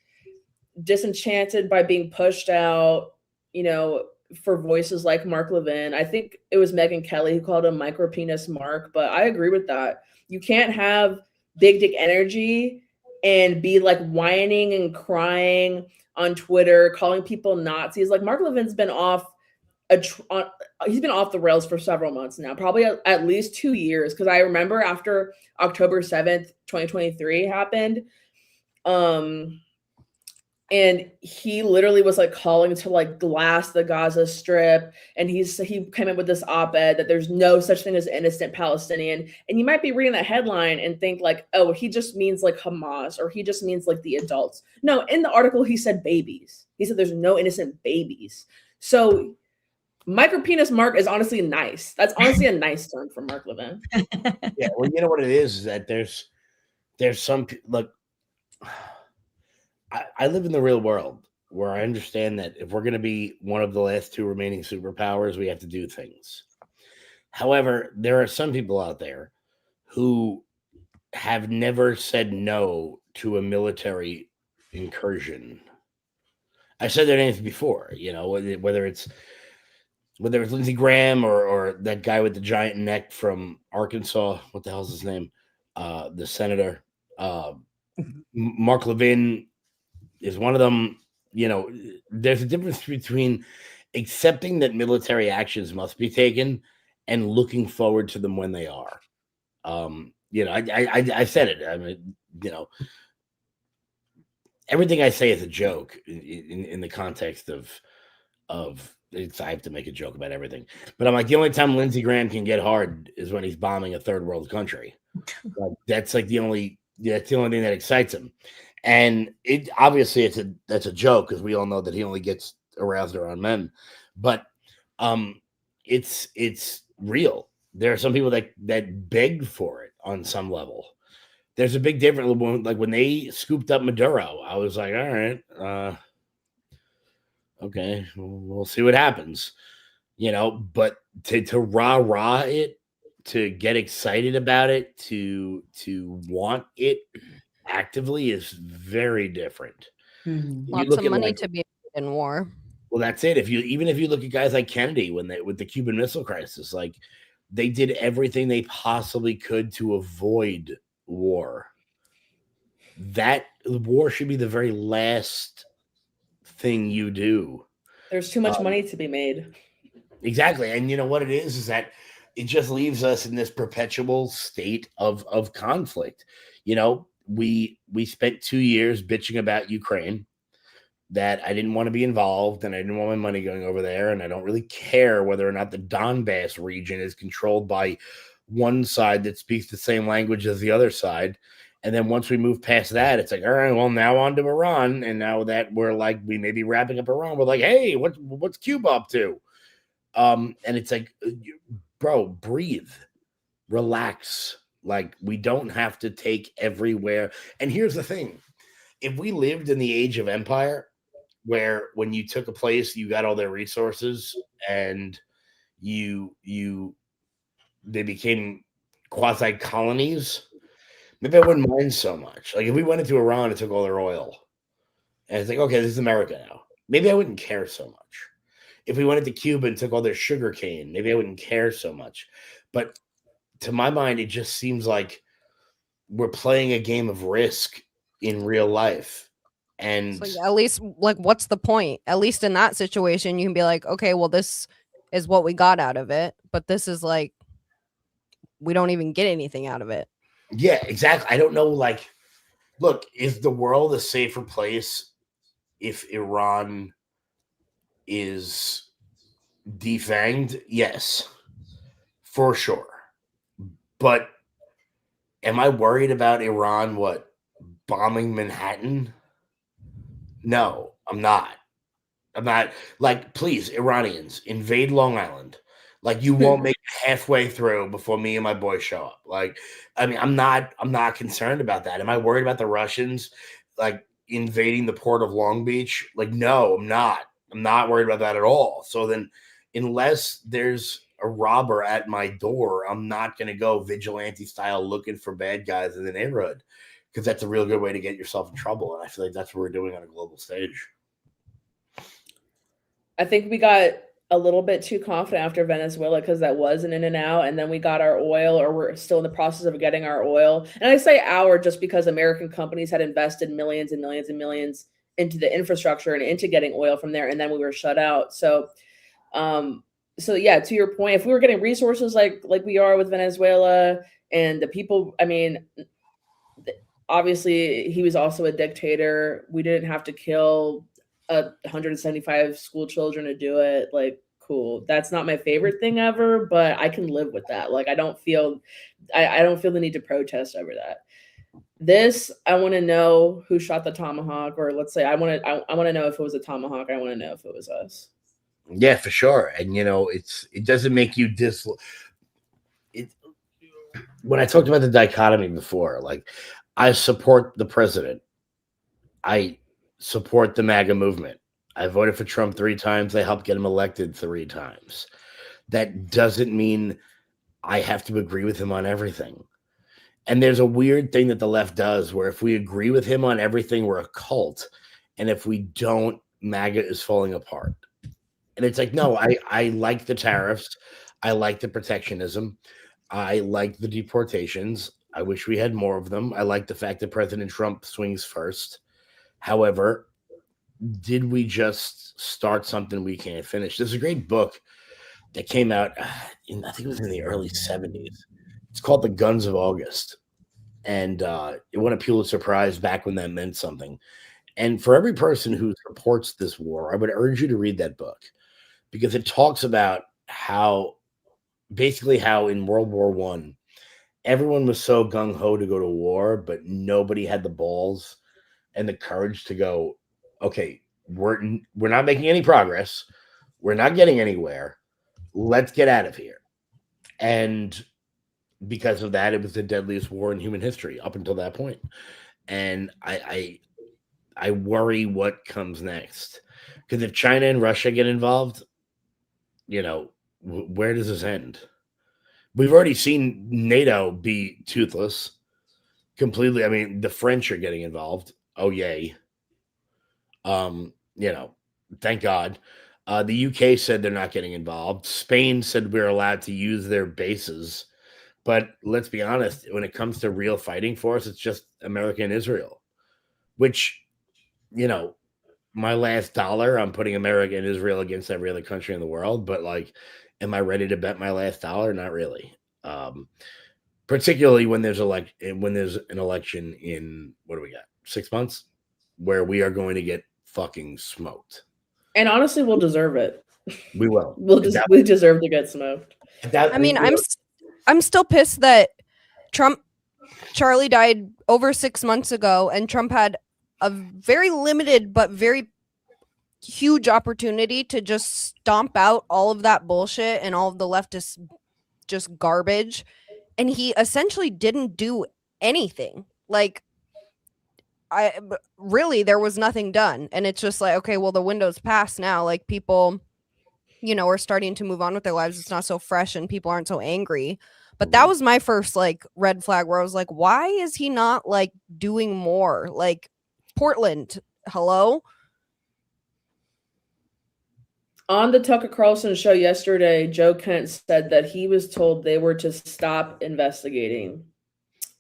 disenchanted by being pushed out, you know, for voices like Mark Levin. I think it was Megyn Kelly who called him micro penis Mark, but I agree with that. You can't have big dick energy and be like whining and crying on Twitter, calling people Nazis. Like Mark Levin's been he's been off the rails for several months now, probably at least 2 years. Because I remember after October 7th, 2023 happened, and he literally was like calling to like glass the Gaza Strip. And he came in with this op-ed that there's no such thing as innocent Palestinian. And you might be reading that headline and think like, oh, he just means like Hamas, or he just means like the adults. No, in the article, he said babies. He said there's no innocent babies. So micro penis Mark is honestly nice. That's honestly a nice term for Mark Levin. Yeah, well, you know what it is that there's some, look, I live in the real world where I understand that if we're going to be one of the last two remaining superpowers, we have to do things. However, there are some people out there who have never said no to a military incursion. I said their names before, you know, whether it's Lindsey Graham or that guy with the giant neck from Arkansas. What the hell's his name? The senator. Mark Levin is one of them. You know, there's a difference between accepting that military actions must be taken and looking forward to them when they are. I said it. I mean, everything I say is a joke in the context of I have to make a joke about everything. But I'm like, the only time Lindsey Graham can get hard is when he's bombing a third world country. Like, that's like the only thing that excites him. And it obviously that's a joke, because we all know that he only gets aroused around men. But it's real. There are some people that beg for it on some level. There's a big difference. Like when they scooped up Maduro, I was like, all right, okay, we'll see what happens. But to rah it, to get excited about it, to want it actively is very different. Lots of money to be in war. Well, that's it. If you look at guys like Kennedy with the Cuban Missile Crisis, like, they did everything they possibly could to avoid war. That war should be the very last thing you do. There's too much money to be made. Exactly. And you know what it is that it just leaves us in this perpetual state of conflict. We spent 2 years bitching about Ukraine, that I didn't want to be involved, and I didn't want my money going over there, and I don't really care whether or not the Donbass region is controlled by one side that speaks the same language as the other side. And then once we move past that, it's like, all right, well, now on to Iran. And now that we're like, we may be wrapping up Iran, we're like, hey, what's Cuba up to? And it's like, bro, breathe, relax. Like, we don't have to take everywhere. And here's the thing. If we lived in the age of empire, where when you took a place, you got all their resources, and they became quasi colonies, maybe I wouldn't mind so much. Like, if we went into Iran and took all their oil, and it's like, okay, this is America now, maybe I wouldn't care so much. If we went into Cuba and took all their sugar cane, maybe I wouldn't care so much. But to my mind, it just seems like we're playing a game of Risk in real life. And like, at least, like, what's the point? At least in that situation, you can be like, okay, well, this is what we got out of it, but this is like, we don't even get anything out of it. Yeah, exactly. I don't know. Like, look, is the world a safer place if Iran is defanged? Yes, for sure. But am I worried about Iran bombing Manhattan? No, I'm not. Like, please, Iranians, invade Long Island. Like, you won't make it halfway through before me and my boys show up. Like, I mean, I'm not concerned about that. Am I worried about the Russians, like, invading the port of Long Beach? Like, no, I'm not. I'm not worried about that at all. So then, unless there's a robber at my door, I'm not going to go vigilante style looking for bad guys in the neighborhood, because that's a real good way to get yourself in trouble. And I feel like that's what we're doing on a global stage. I think we got a little bit too confident after Venezuela, because that was an in and out, and then we got our oil, or we're still in the process of getting our oil. And I say our just because American companies had invested millions and millions and millions into the infrastructure and into getting oil from there, and then we were shut out. So yeah, to your point, if we were getting resources like we are with Venezuela, and the people, I mean, obviously he was also a dictator. We didn't have to kill 175 school children to do it. Like, cool. That's not my favorite thing ever, but I can live with that. Like, I don't feel the need to protest over that. This, I want to know who shot the tomahawk, or let's say I want to know if it was a tomahawk. I want to know if it was us. Yeah, for sure. And it doesn't make you when I talked about the dichotomy before, like, I support the president. I support the MAGA movement. I voted for Trump 3 times. I helped get him elected 3 times. That doesn't mean I have to agree with him on everything. And there's a weird thing that the left does, where if we agree with him on everything, we're a cult. And if we don't, MAGA is falling apart. And it's like, no, I like the tariffs. I like the protectionism. I like the deportations. I wish we had more of them. I like the fact that President Trump swings first. However, did we just start something we can't finish? There's a great book that came out I think it was in the early 70s. It's called The Guns of August. And it won a Pulitzer Prize back when that meant something. And for every person who supports this war, I would urge you to read that book because it talks about how basically how in World War One, everyone was so gung ho to go to war, but nobody had the balls and the courage to go, okay, we're not making any progress. We're not getting anywhere. Let's get out of here. And because of that, it was the deadliest war in human history up until that point. And I worry what comes next. Because if China and Russia get involved, where does this end? We've already seen NATO be toothless completely. I mean, the French are getting involved. Oh, yay. Thank God. The UK said they're not getting involved. Spain said we're allowed to use their bases. But let's be honest, when it comes to real fighting force, it's just America and Israel, which, my last dollar, I'm putting America and Israel against every other country in the world. But like, am I ready to bet my last dollar? Not really. Particularly when there's an election in, what do we got? 6 months where we are going to get fucking smoked. And honestly, we'll deserve it. We will. We deserve to get smoked. I'm still pissed that Charlie died over 6 months ago, and Trump had a very limited but very huge opportunity to just stomp out all of that bullshit and all of the leftist just garbage, and he essentially didn't do anything. Like, there was nothing done, and it's just like, okay, well, the window's passed now. Like, people, are starting to move on with their lives. It's not so fresh, and people aren't so angry. But that was my first like red flag where I was like, why is he not like doing more? Like, Portland, hello? On the Tucker Carlson show yesterday, Joe Kent said that he was told they were to stop investigating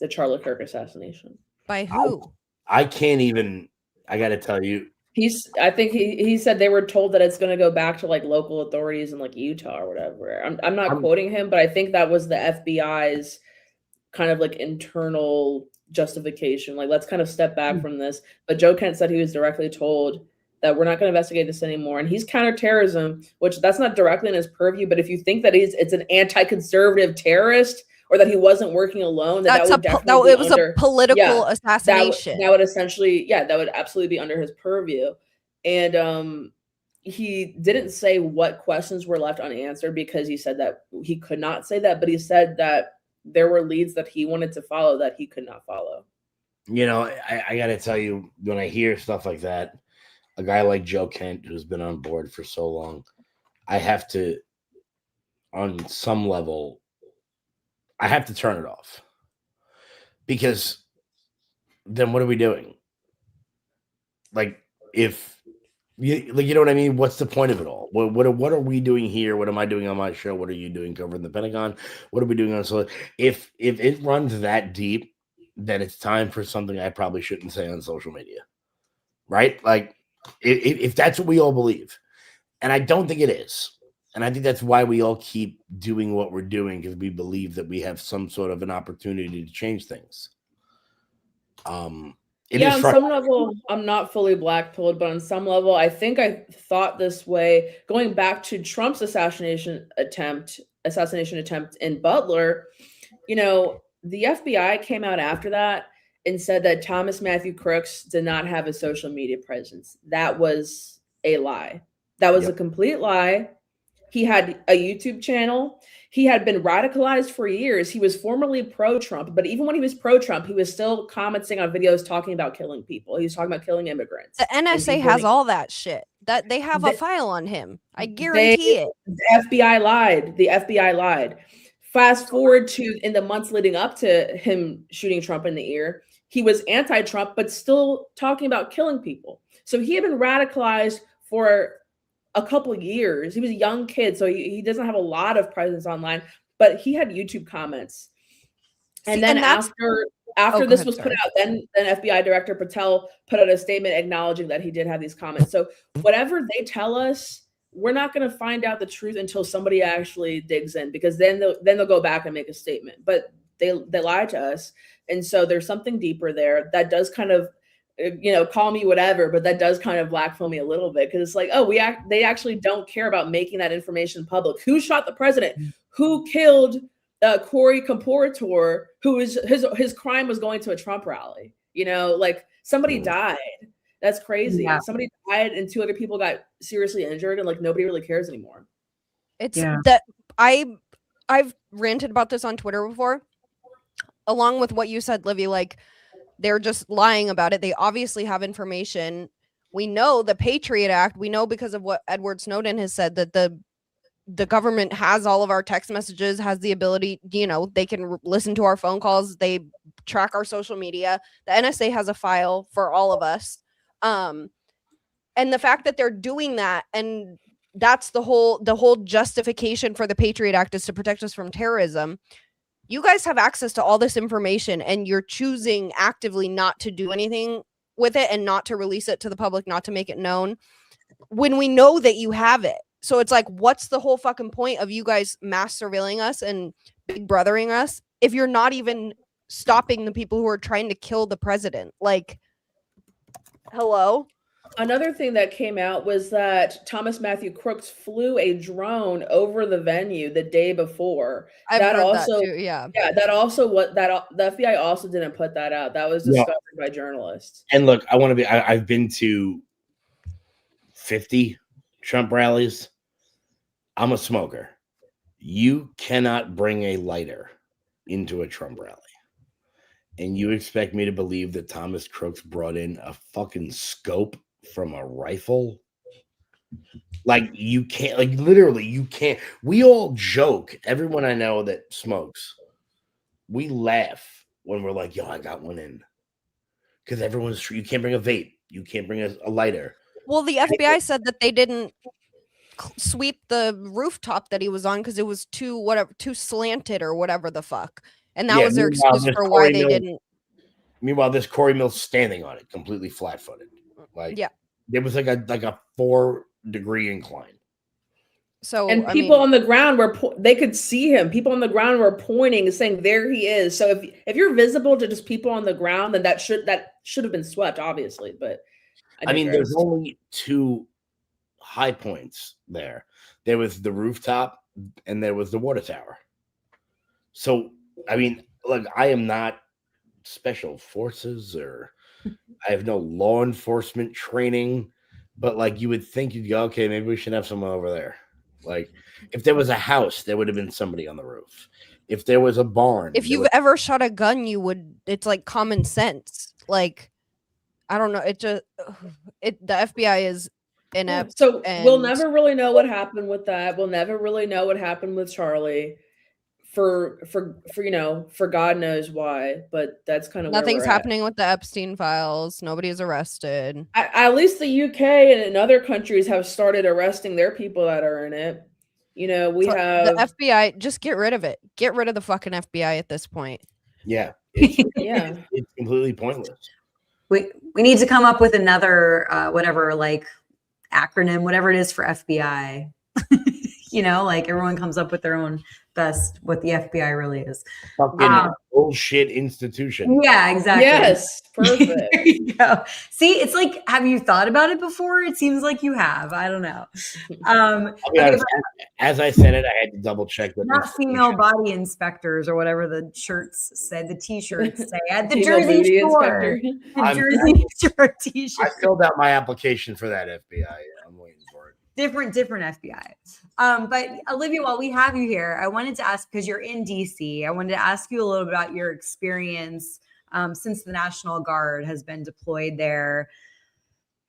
the Charlie Kirk assassination. By who? I can't even, I got to tell you. I think he said they were told that it's going to go back to like local authorities in like Utah or whatever. I'm not quoting him, but I think that was the FBI's kind of like internal justification. Like, let's kind of step back from this. But Joe Kent said he was directly told that we're not going to investigate this anymore. And he's counterterrorism, which that's not directly in his purview. But if you think that it's an anti-conservative terrorist or that he wasn't working alone, it was a political assassination. That would essentially, that would absolutely be under his purview. And he didn't say what questions were left unanswered because he said that he could not say that, but he said that there were leads that he wanted to follow that he could not follow. I got to tell you, when I hear stuff like that, a guy like Joe Kent, who's been on board for so long, I have to, on some level, I have to turn it off. Because then what are we doing? Like, if you know what I mean? What's the point of it all? What are we doing here? What am I doing on my show? What are you doing covering the Pentagon? What are we doing on? So if it runs that deep, then it's time for something I probably shouldn't say on social media, right? Like, if that's what we all believe, and I don't think it is, and I think that's why we all keep doing what we're doing, because we believe that we have some sort of an opportunity to change things. On some level, I'm not fully black-pilled, but on some level, I think I thought this way going back to Trump's assassination attempt in Butler. The FBI came out after that and said that Thomas Matthew Crooks did not have a social media presence. That was a lie. That was a complete lie. He had a YouTube channel. He had been radicalized for years. He was formerly pro-Trump, but even when he was pro-Trump, he was still commenting on videos talking about killing people. He was talking about killing immigrants. The NSA has all that shit. That they have a file on him. I guarantee it. The FBI lied. The FBI lied. Fast forward to in the months leading up to him shooting Trump in the ear, he was anti-Trump, but still talking about killing people. So he had been radicalized for a couple of years. He was a young kid, so he doesn't have a lot of presence online, but he had YouTube comments. And then after this was put out, then FBI Director Patel put out a statement acknowledging that he did have these comments. So whatever they tell us, we're not going to find out the truth until somebody actually digs in, because then they'll go back and make a statement. But they lied to us. And so there's something deeper there that does kind of, call me whatever, but that does kind of blackmail me a little bit, because it's like, oh, they actually don't care about making that information public. Who shot the president? Who killed Corey Comporator, who is his crime was going to a Trump rally? Like somebody died. That's crazy. Yeah. Somebody died and 2 other people got seriously injured, and like nobody really cares anymore. It's that I've ranted about this on Twitter before, along with what you said, Livy. Like, they're just lying about it. They obviously have information. We know the Patriot Act. We know because of what Edward Snowden has said, that the government has all of our text messages, has the ability, they can listen to our phone calls. They track our social media. The NSA has a file for all of us. And the fact that they're doing that, and that's the whole justification for the Patriot Act, is to protect us from terrorism. You guys have access to all this information, and you're choosing actively not to do anything with it and not to release it to the public, not to make it known, when we know that you have it. So it's like, what's the whole fucking point of you guys mass surveilling us and big brothering us if you're not even stopping the people who are trying to kill the president? Like, hello? Another thing that came out was that Thomas Matthew Crooks flew a drone over the venue the day before. I've heard that too, yeah. Yeah, the FBI also didn't put that out. That was discovered by journalists. And look, I've been to 50 Trump rallies. I'm a smoker. You cannot bring a lighter into a Trump rally. And you expect me to believe that Thomas Crooks brought in a fucking scope from a rifle? Like, you can't, like, literally, you can't. We all joke. Everyone I know that smokes, we laugh when we're like, yo, I got one in. Because you can't bring a vape. You can't bring a lighter. Well, the FBI said that they didn't sweep the rooftop that he was on because it was too slanted or whatever the fuck. And that was their excuse for why they didn't. Meanwhile, this Corey Mill's standing on it, completely flat-footed. Like, yeah, there was like a 4-degree incline. So, and people on the ground they could see him. People on the ground were pointing and saying, "There he is." So if you're visible to just people on the ground, then that should have been swept, obviously. But there's only 2 high points there. There was the rooftop, and there was the water tower. So, look, I am not special forces, or I have no law enforcement training, but like, you would think, you'd go, okay, maybe we should have someone over there. Like, if there was a house, there would have been somebody on the roof. If there was a barn, if you've ever shot a gun, it's like common sense. Like, I don't know. The FBI is inept. So we'll never really know what happened with that. We'll never really know what happened with Charlie. For God knows why, but that's kind of nothing's happening with the Epstein files. Nobody's arrested. At least the UK and in other countries have started arresting their people that are in it. We have the FBI. Just get rid of it. Get rid of the fucking FBI at this point. Yeah, it's completely pointless. We need to come up with another whatever, like, acronym, whatever it is for FBI. Like, everyone comes up with their own best, what the FBI really is. Fucking bullshit institution. Yeah, exactly. Yes, perfect. There you go. See, it's like, have you thought about it before? It seems like you have. I don't know. As I said it, I had to double check that. Not female body inspectors or whatever the shirts said, the T-shirts say at the Jersey Shore. The Jersey Shore T-shirt. I filled out my application for that FBI. I'm waiting for it. Different FBI. But Olivia, while we have you here, I wanted to ask, because you're in DC, I wanted to ask you a little bit about your experience since the National Guard has been deployed there.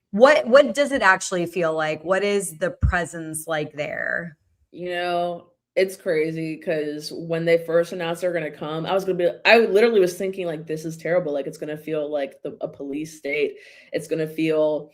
What does it actually feel like? What is the presence like there? It's crazy, because when they first announced they're going to come, I literally was thinking, like, this is terrible. Like, it's going to feel like a police state. It's going to feel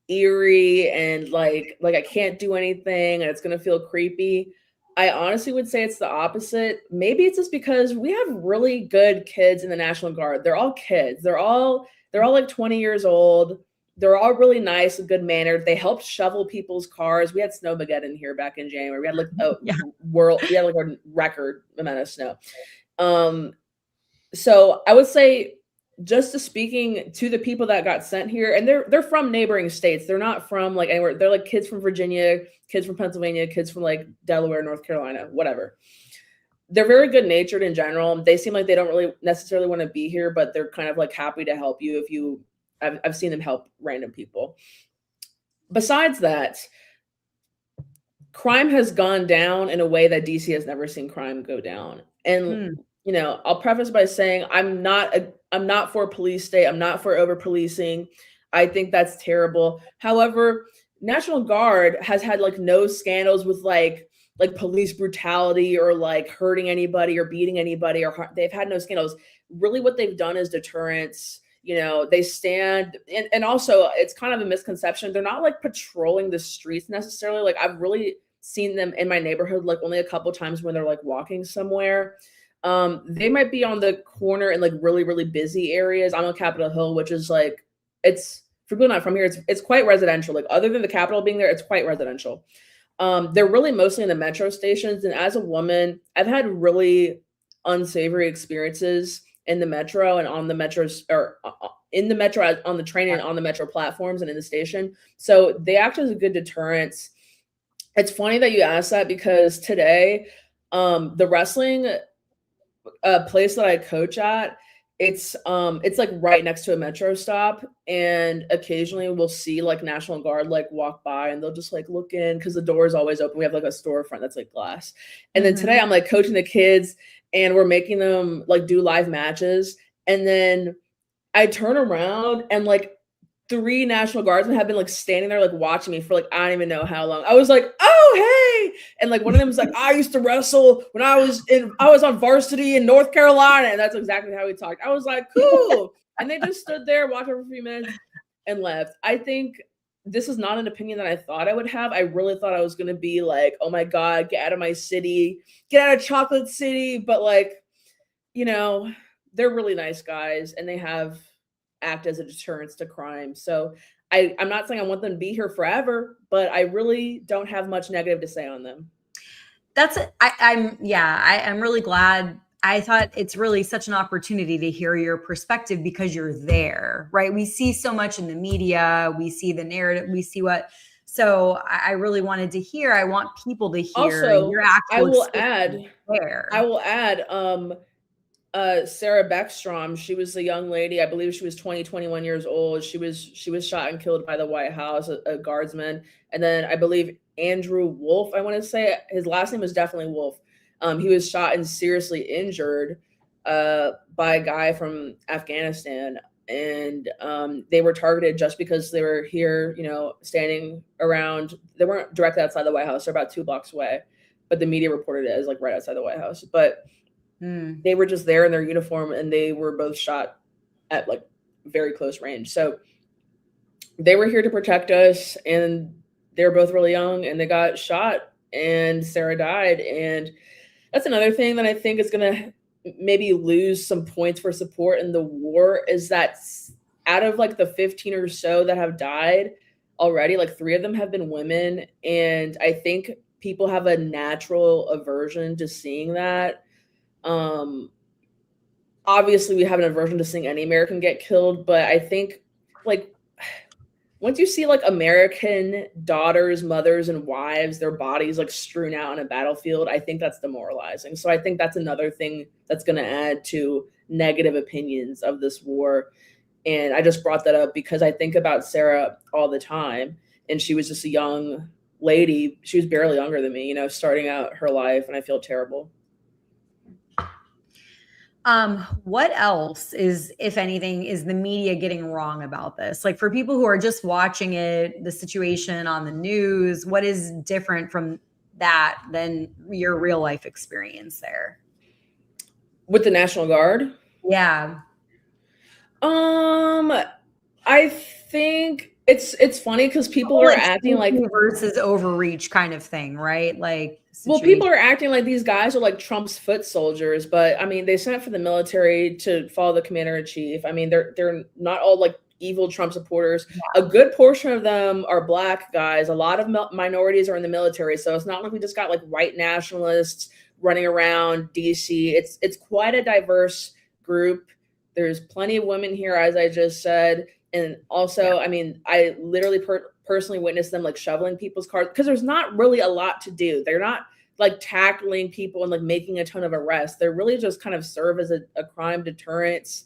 eerie and like I can't do anything, and it's going to feel creepy. I honestly would say it's the opposite. Maybe it's just because we have really good kids in the National Guard. They're all kids. They're all like 20 years old. They're all really nice and good mannered. They helped shovel people's cars. We had Snowmageddon here back in January. We had like a record amount of snow. So I would say, just to speaking to the people that got sent here, and they're from neighboring states. They're not from like anywhere. They're like kids from Virginia, kids from Pennsylvania, kids from like Delaware, North Carolina, whatever. They're very good natured in general. They seem like they don't really necessarily want to be here, but they're kind of like happy to help you if you. I've seen them help random people. Besides that, crime has gone down in a way that DC has never seen crime go down. And you know, I'll preface by saying I'm not for a police state. I'm not for over policing. I think that's terrible. However, National Guard has had like no scandals with like police brutality or like hurting anybody or beating anybody, or they've had no scandals. Really what they've done is deterrence. You know, they stand, and also it's kind of a misconception. They're not like patrolling the streets necessarily. Like I've really seen them in my neighborhood, like only a couple times when they're like walking somewhere. They might be on the corner in like really, really busy areas. I'm on Capitol Hill, which is like, it's for people not from here, it's quite residential. Like other than the Capitol being there, it's quite residential. They're really mostly in the metro stations. And as a woman, I've had really unsavory experiences in the metro and on the metros, or in the metro, on the train and on the metro platforms and in the station. So they act as a good deterrence. It's funny that you asked that because today, the wrestling place that I coach at, it's like right next to a metro stop, and occasionally we'll see like National Guard like walk by and they'll just like look in because the door is always open. We have like a storefront that's like glass. And then today I'm like coaching the kids and we're making them like do live matches. And then I turn around and like 3 National Guardsmen have been like standing there like watching me for like I don't even know how long. I was like, oh hey, and like one of them was like, I used to wrestle when I was on varsity in North Carolina, and that's exactly how we talked. I was like, cool, and they just stood there, watched for a few minutes, and left. I think this is not an opinion that I thought I would have. I really thought I was gonna be like, oh my god, get out of my city, get out of Chocolate City, but like, you know, they're really nice guys, and they have act as a deterrence to crime. So I'm not saying I want them to be here forever, but I really don't have much negative to say on them. I'm really glad. I thought it's really such an opportunity to hear your perspective because you're there, right? We see so much in the media, we see the narrative, we see so I really wanted to hear, I want people to hear also, your actual I will add, Sarah Beckstrom, she was a young lady. I believe she was 21 years old. She was shot and killed by the White House, a guardsman. And then I believe Andrew Wolf, I want to say his last name is definitely Wolf. He was shot and seriously injured by a guy from Afghanistan. And they were targeted just because they were here, you know, standing around. They weren't directly outside the White House. They're about 2 blocks away, but the media reported it as like right outside the White House. But they were just there in their uniform, and they were both shot at like very close range. So they were here to protect us, and they were both really young, and they got shot, and Sarah died. And that's another thing that I think is going to maybe lose some points for support in the war, is that out of like the 15 or so that have died already, like 3 of them have been women. And I think people have a natural aversion to seeing that. Obviously we have an aversion to seeing any American get killed, but I think like once you see like American daughters, mothers, and wives, their bodies like strewn out on a battlefield, I think that's demoralizing. So I think that's another thing that's going to add to negative opinions of this war. And I just brought that up because I think about Sarah all the time, and she was just a young lady. She was barely younger than me, you know, starting out her life, and I feel terrible. What else is, if anything, is the media getting wrong about this? Like for people who are just watching it, the situation on the news, what is different from that than your real life experience there? With the National Guard? Yeah. I think it's funny because people are acting like versus overreach kind of thing, right? Like, well, people are acting like these guys are like Trump's foot soldiers, but I mean, they sent for the military to follow the commander in chief. I mean, they're not all like evil Trump supporters. Yeah. A good portion of them are Black guys. A lot of minorities are in the military, so it's not like we just got like white nationalists running around DC. It's quite a diverse group. There's plenty of women here, as I just said. And also, I mean, I literally personally witnessed them like shoveling people's cars because there's not really a lot to do. They're not like tackling people and like making a ton of arrests. They're really just kind of serve as a crime deterrence.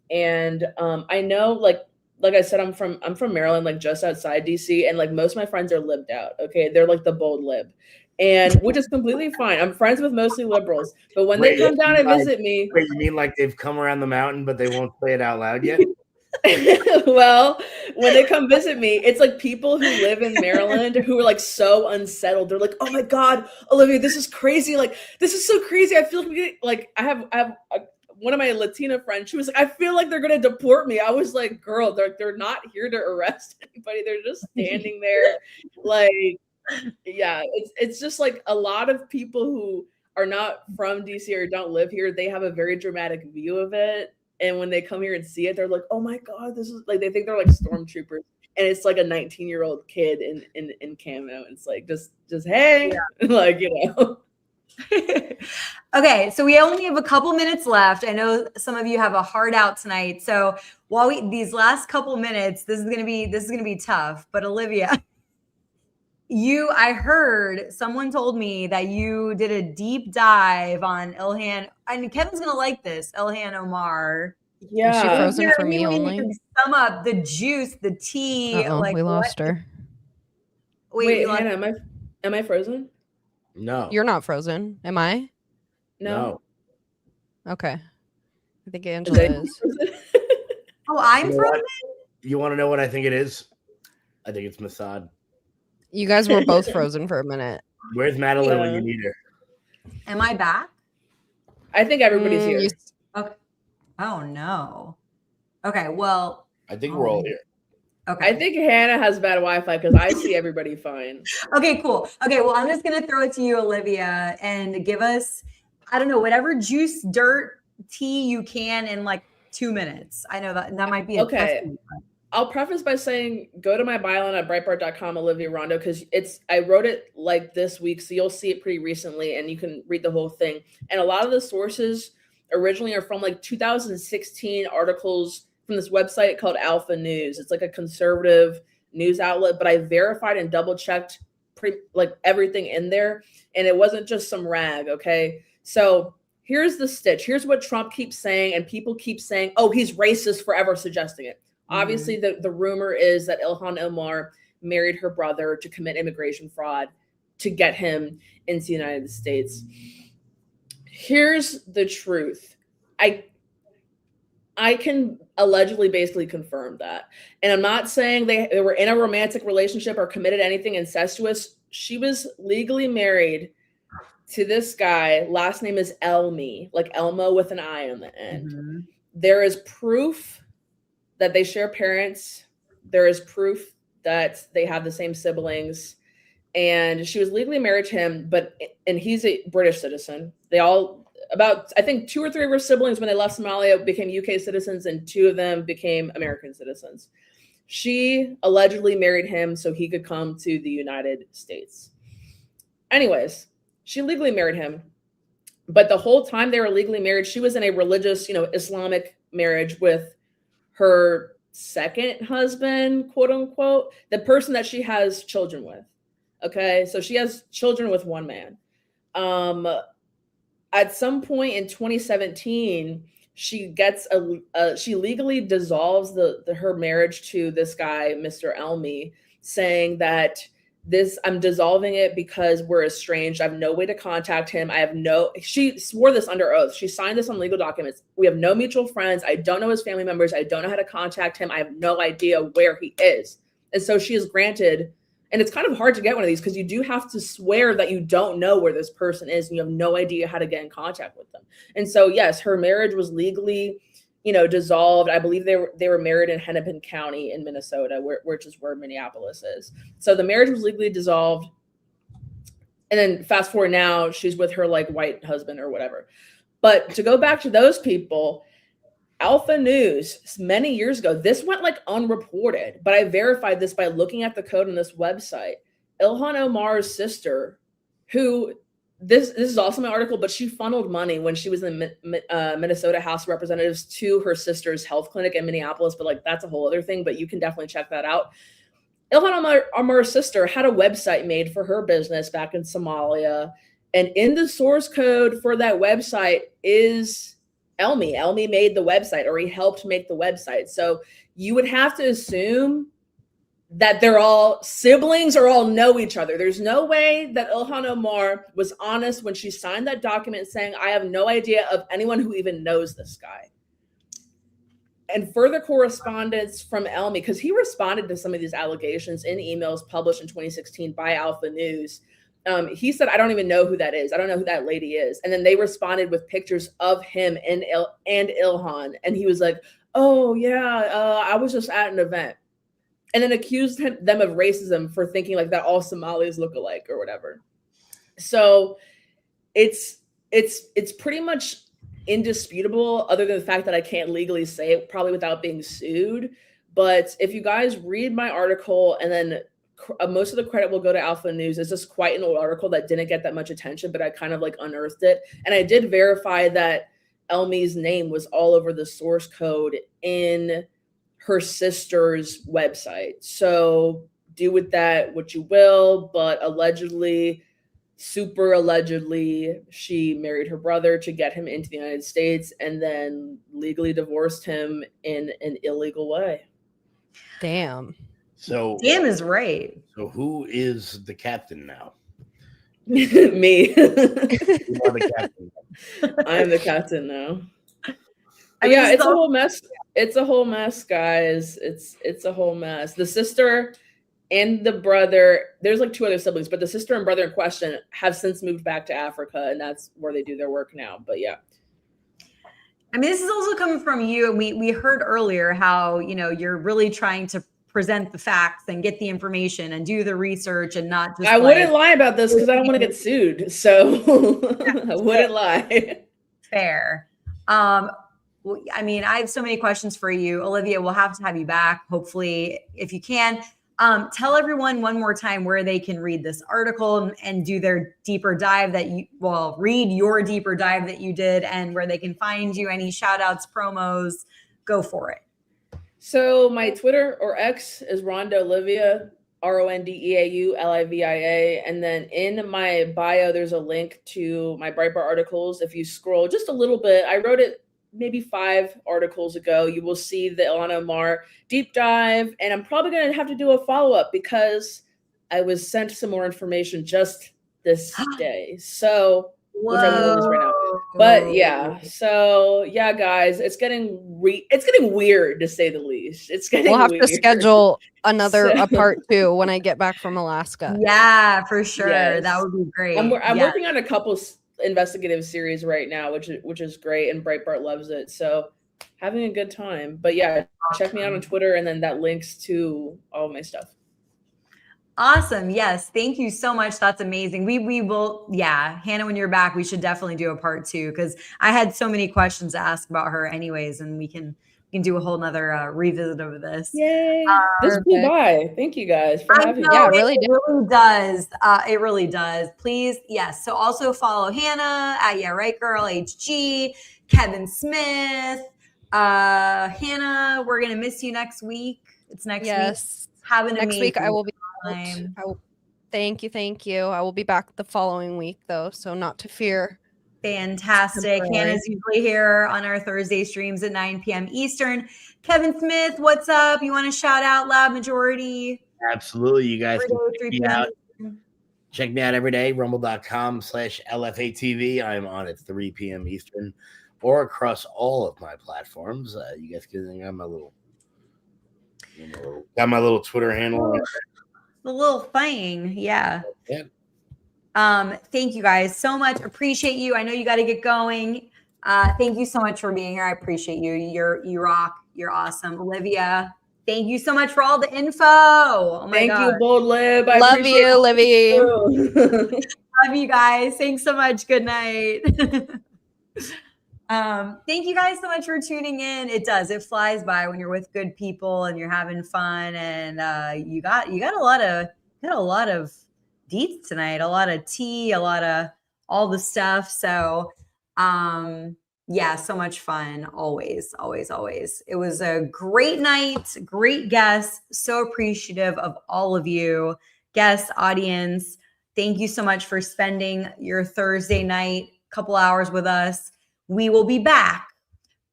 And I know like I said, I'm from Maryland, like just outside DC, and like most of my friends are libbed out. Okay, they're like the bold lib, and which is completely fine. I'm friends with mostly liberals, but when they come down and visit me, wait, you mean like they've come around the mountain, but they won't say it out loud yet? Well, when they come visit me, it's like people who live in Maryland who are like so unsettled. They're like, "Oh my God, Olivia, this is crazy! Like, this is so crazy. I feel like I have one of my Latina friends. She was like, I feel like they're gonna deport me. I was like, girl, they're not here to arrest anybody. They're just standing there, like, yeah. It's just like a lot of people who are not from DC or don't live here. They have a very dramatic view of it. And when they come here and see it, they're like, "Oh my God, this is like," they think they're like stormtroopers, and it's like a 19-year-old kid in camo. It's like just hey, yeah. Like, you know. Okay, so we only have a couple minutes left. I know some of you have a hard out tonight, so while these last couple minutes, this is gonna be tough. But Olivia, I heard someone told me that you did a deep dive on Ilhan, and Kevin's gonna like this, Ilhan Omar. Yeah. Is she frozen for me only? Sum up the juice, the tea. Like, we lost her. Wait, Hannah, am I frozen? No. You're not frozen. Am I? No. Okay. I think Angela is. Oh, I'm frozen? You want to know what I think it is? I think it's Mossad. You guys were both frozen for a minute. Where's Madeline when you need her? Am I back? I think everybody's here. Okay. Oh no. Okay, well. I think we're all here. Okay. I think Hannah has bad Wi-Fi because I see everybody fine. Okay, cool. Okay, well, I'm just gonna throw it to you, Olivia, and give us, I don't know, whatever juice, dirt, tea you can in like 2 minutes. I know that might be okay. I'll preface by saying go to my bio at Breitbart.com, Olivia Rondo, because I wrote it like this week, so you'll see it pretty recently and you can read the whole thing. And a lot of the sources originally are from like 2016 articles from this website called Alpha News. It's like a conservative news outlet, but I verified and double checked like everything in there, and it wasn't just some rag. Okay, so here's the stitch. Here's what Trump keeps saying, and people keep saying, "Oh, he's racist," forever suggesting it. Obviously, the rumor is that Ilhan Omar married her brother to commit immigration fraud to get him into the United States. Here's the truth. I can allegedly basically confirm that. And I'm not saying they were in a romantic relationship or committed anything incestuous. She was legally married to this guy. Last name is Elmi, like Elmo with an I on the end. Mm-hmm. There is proof that they share parents. There is proof that they have the same siblings. And she was legally married to him, and he's a British citizen. They all, I think 2 or 3 of her siblings, when they left Somalia, became UK citizens, and 2 of them became American citizens. She allegedly married him so he could come to the United States. Anyways, she legally married him. But the whole time they were legally married, she was in a religious, Islamic marriage with her second husband, quote unquote, the person that she has children with. Okay, so she has children with one man. At some point in 2017, she gets she legally dissolves her marriage to this guy, Mr. Elmi, saying that I'm dissolving it because we're estranged. I have no way to contact him. She swore this under oath. She signed this on legal documents. We have no mutual friends. I don't know his family members. I don't know how to contact him. I have no idea where he is. And so she is granted, and it's kind of hard to get one of these because you do have to swear that you don't know where this person is and you have no idea how to get in contact with them. And so, yes, her marriage was legally, dissolved. I believe they were married in Hennepin County in Minnesota, which is where Minneapolis is. So the marriage was legally dissolved. And then fast forward now, she's with her like white husband or whatever. But to go back to those people, Alpha News many years ago, this went like unreported, but I verified this by looking at the code on this website. Ilhan Omar's sister, who this is also my article, but she funneled money when she was in the Minnesota House of Representatives to her sister's health clinic in Minneapolis. But like, that's a whole other thing, but you can definitely check that out. Ilhan Omar's sister had a website made for her business back in Somalia. And in the source code for that website is Elmi. Elmi made the website, or he helped make the website. So you would have to assume that they're all siblings or all know each other. There's no way that Ilhan Omar was honest when she signed that document saying, I have no idea of anyone who even knows this guy. And further correspondence from Elmi, because he responded to some of these allegations in emails published in 2016 by Alpha News. He said, I don't even know who that is. I don't know who that lady is. And then they responded with pictures of him and Ilhan. And he was like, oh, yeah, I was just at an event. And then accused them of racism for thinking like that all Somalis look alike or whatever. So it's pretty much indisputable, other than the fact that I can't legally say it, probably without being sued. But if you guys read my article, and then most of the credit will go to Alpha News. It's just quite an old article that didn't get that much attention, but I kind of like unearthed it. And I did verify that Elmi's name was all over the source code in her sister's website. So do with that what you will, but allegedly, super allegedly, she married her brother to get him into the United States and then legally divorced him in an illegal way. Damn. So Damn is right. So who is the captain now? Me. You are the captain. I am the captain now. Yeah, it's a whole mess. It's a whole mess, guys. It's a whole mess. The sister and the brother, there's like two other siblings, but the sister and brother in question have since moved back to Africa, and that's where they do their work now. But yeah. I mean, this is also coming from you. And we heard earlier how, you're really trying to present the facts and get the information and do the research and not just. I wouldn't lie about this because I don't want to get sued. So I wouldn't lie. Fair. I mean, I have so many questions for you. Olivia, we'll have to have you back, hopefully, if you can. Tell everyone one more time where they can read this article and do their deeper dive read your deeper dive that you did, and where they can find you, any shout outs, promos, go for it. So my Twitter or X is Rhonda Olivia, RONDEAULIVIA. And then in my bio, there's a link to my Breitbart articles. If you scroll just a little bit, I wrote it maybe 5 articles ago. You will see the Ilhan Omar deep dive. And I'm probably going to have to do a follow-up because I was sent some more information just this day. So, which I'm doing this right now. But yeah, so yeah, guys, it's getting weird to say the least. It's getting We'll have weird. to schedule a part 2 when I get back from Alaska. Yeah, for sure. Yes. That would be great. I'm working on a couple investigative series right now, which is great, and Breitbart loves it. So having a good time. But yeah, check me out on Twitter, and then that links to all of my stuff. Awesome. Yes. Thank you so much. That's amazing. We will. Yeah. Hannah, when you're back, we should definitely do a part 2 because I had so many questions to ask about her anyways, and we can do a whole nother revisit of this. Yay. This flew by. Thank you guys for having me. Yeah, it really does. It really does. Please. Yes. So also follow Hannah at Yeah Right Girl HG, Kevin Smith. Hannah, we're going to miss you next week. It's next week. Have an next week I will be time. Thank you. I will be back the following week though, so not to fear. Fantastic. Hannah's usually here on our Thursday streams at 9 p.m. Eastern. Kevin Smith, what's up? You want to shout out Lab Majority? Absolutely. You guys can check me out. Check me out every day, rumble.com/LFATV. I'm on at 3 p.m. Eastern or across all of my platforms. You guys can got my little Twitter handle. The little thing. Yeah. Yeah. Thank you guys so much. Appreciate you. I know you got to get going. Thank you so much for being here. I appreciate you. You rock. You're awesome. Olivia, thank you so much for all the info. Oh my God. Thank you, Bold Lib. I love you, Livy. Love you guys. Thanks so much. Good night. Thank you guys so much for tuning in. It flies by when you're with good people and you're having fun, and you got a lot of deets tonight, a lot of tea, a lot of all the stuff. So, yeah, so much fun. Always, always, always. It was a great night, great guests. So appreciative of all of you, guests, audience. Thank you so much for spending your Thursday night, couple hours with us. We will be back.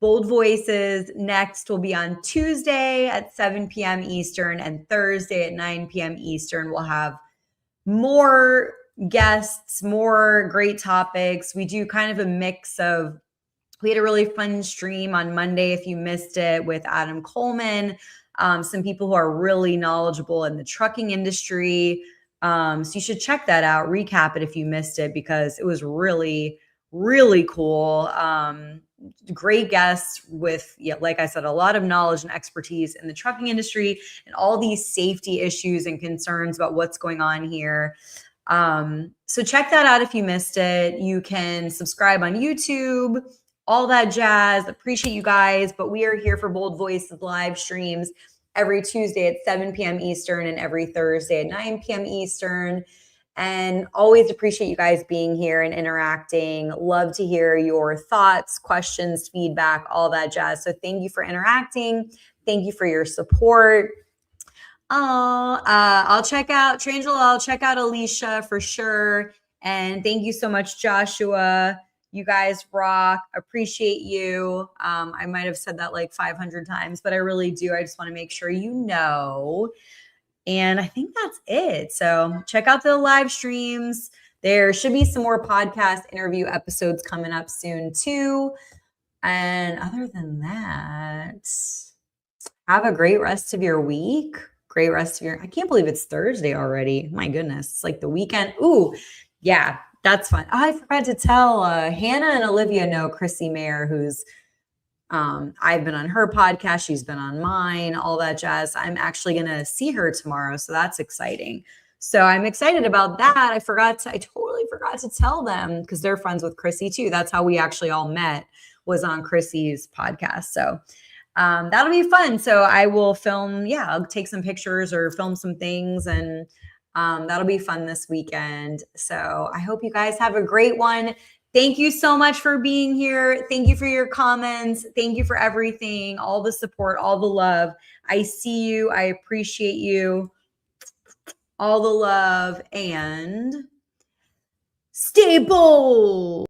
Bold Voices next will be on Tuesday at 7 p.m. Eastern and Thursday at 9 p.m. Eastern. We'll have more guests, more great topics. We do kind of a mix of, we had a really fun stream on Monday, if you missed it, with Adam Coleman, some people who are really knowledgeable in the trucking industry. So you should check that out, recap it if you missed it, because it was really, really cool. Great guests with, yeah, like I said, a lot of knowledge and expertise in the trucking industry and all these safety issues and concerns about what's going on here. So check that out if you missed it. You can subscribe on YouTube, all that jazz. Appreciate you guys. But we are here for Bold Voices live streams every Tuesday at 7 p.m. Eastern and every Thursday at 9 p.m. Eastern. And always appreciate you guys being here and interacting. Love to hear your thoughts, questions, feedback, all that jazz. So thank you for interacting. Thank you for your support. I'll check out Trangela. I'll check out Alicia for sure. And thank you so much, Joshua. You guys rock. Appreciate you. I might have said that like 500 times, but I really do. I just want to make sure you know. And I think that's it. So check out the live streams. There should be some more podcast interview episodes coming up soon too. And other than that, have a great rest of your week. Great rest of your, I can't believe it's Thursday already. My goodness. It's like the weekend. Ooh, yeah, that's fun. Oh, I forgot to tell Hannah and Olivia know Chrissy Mayer, who's I've been on her podcast. She's been on mine, all that jazz. I'm actually going to see her tomorrow. So that's exciting. So I'm excited about that. I totally forgot to tell them because they're friends with Chrissy too. That's how we actually all met, was on Chrissy's podcast. So that'll be fun. So I will film. Yeah, I'll take some pictures or film some things, and that'll be fun this weekend. So I hope you guys have a great one. Thank you so much for being here. Thank you for your comments. Thank you for everything, all the support, all the love. I see you. I appreciate you. All the love, and stay bold.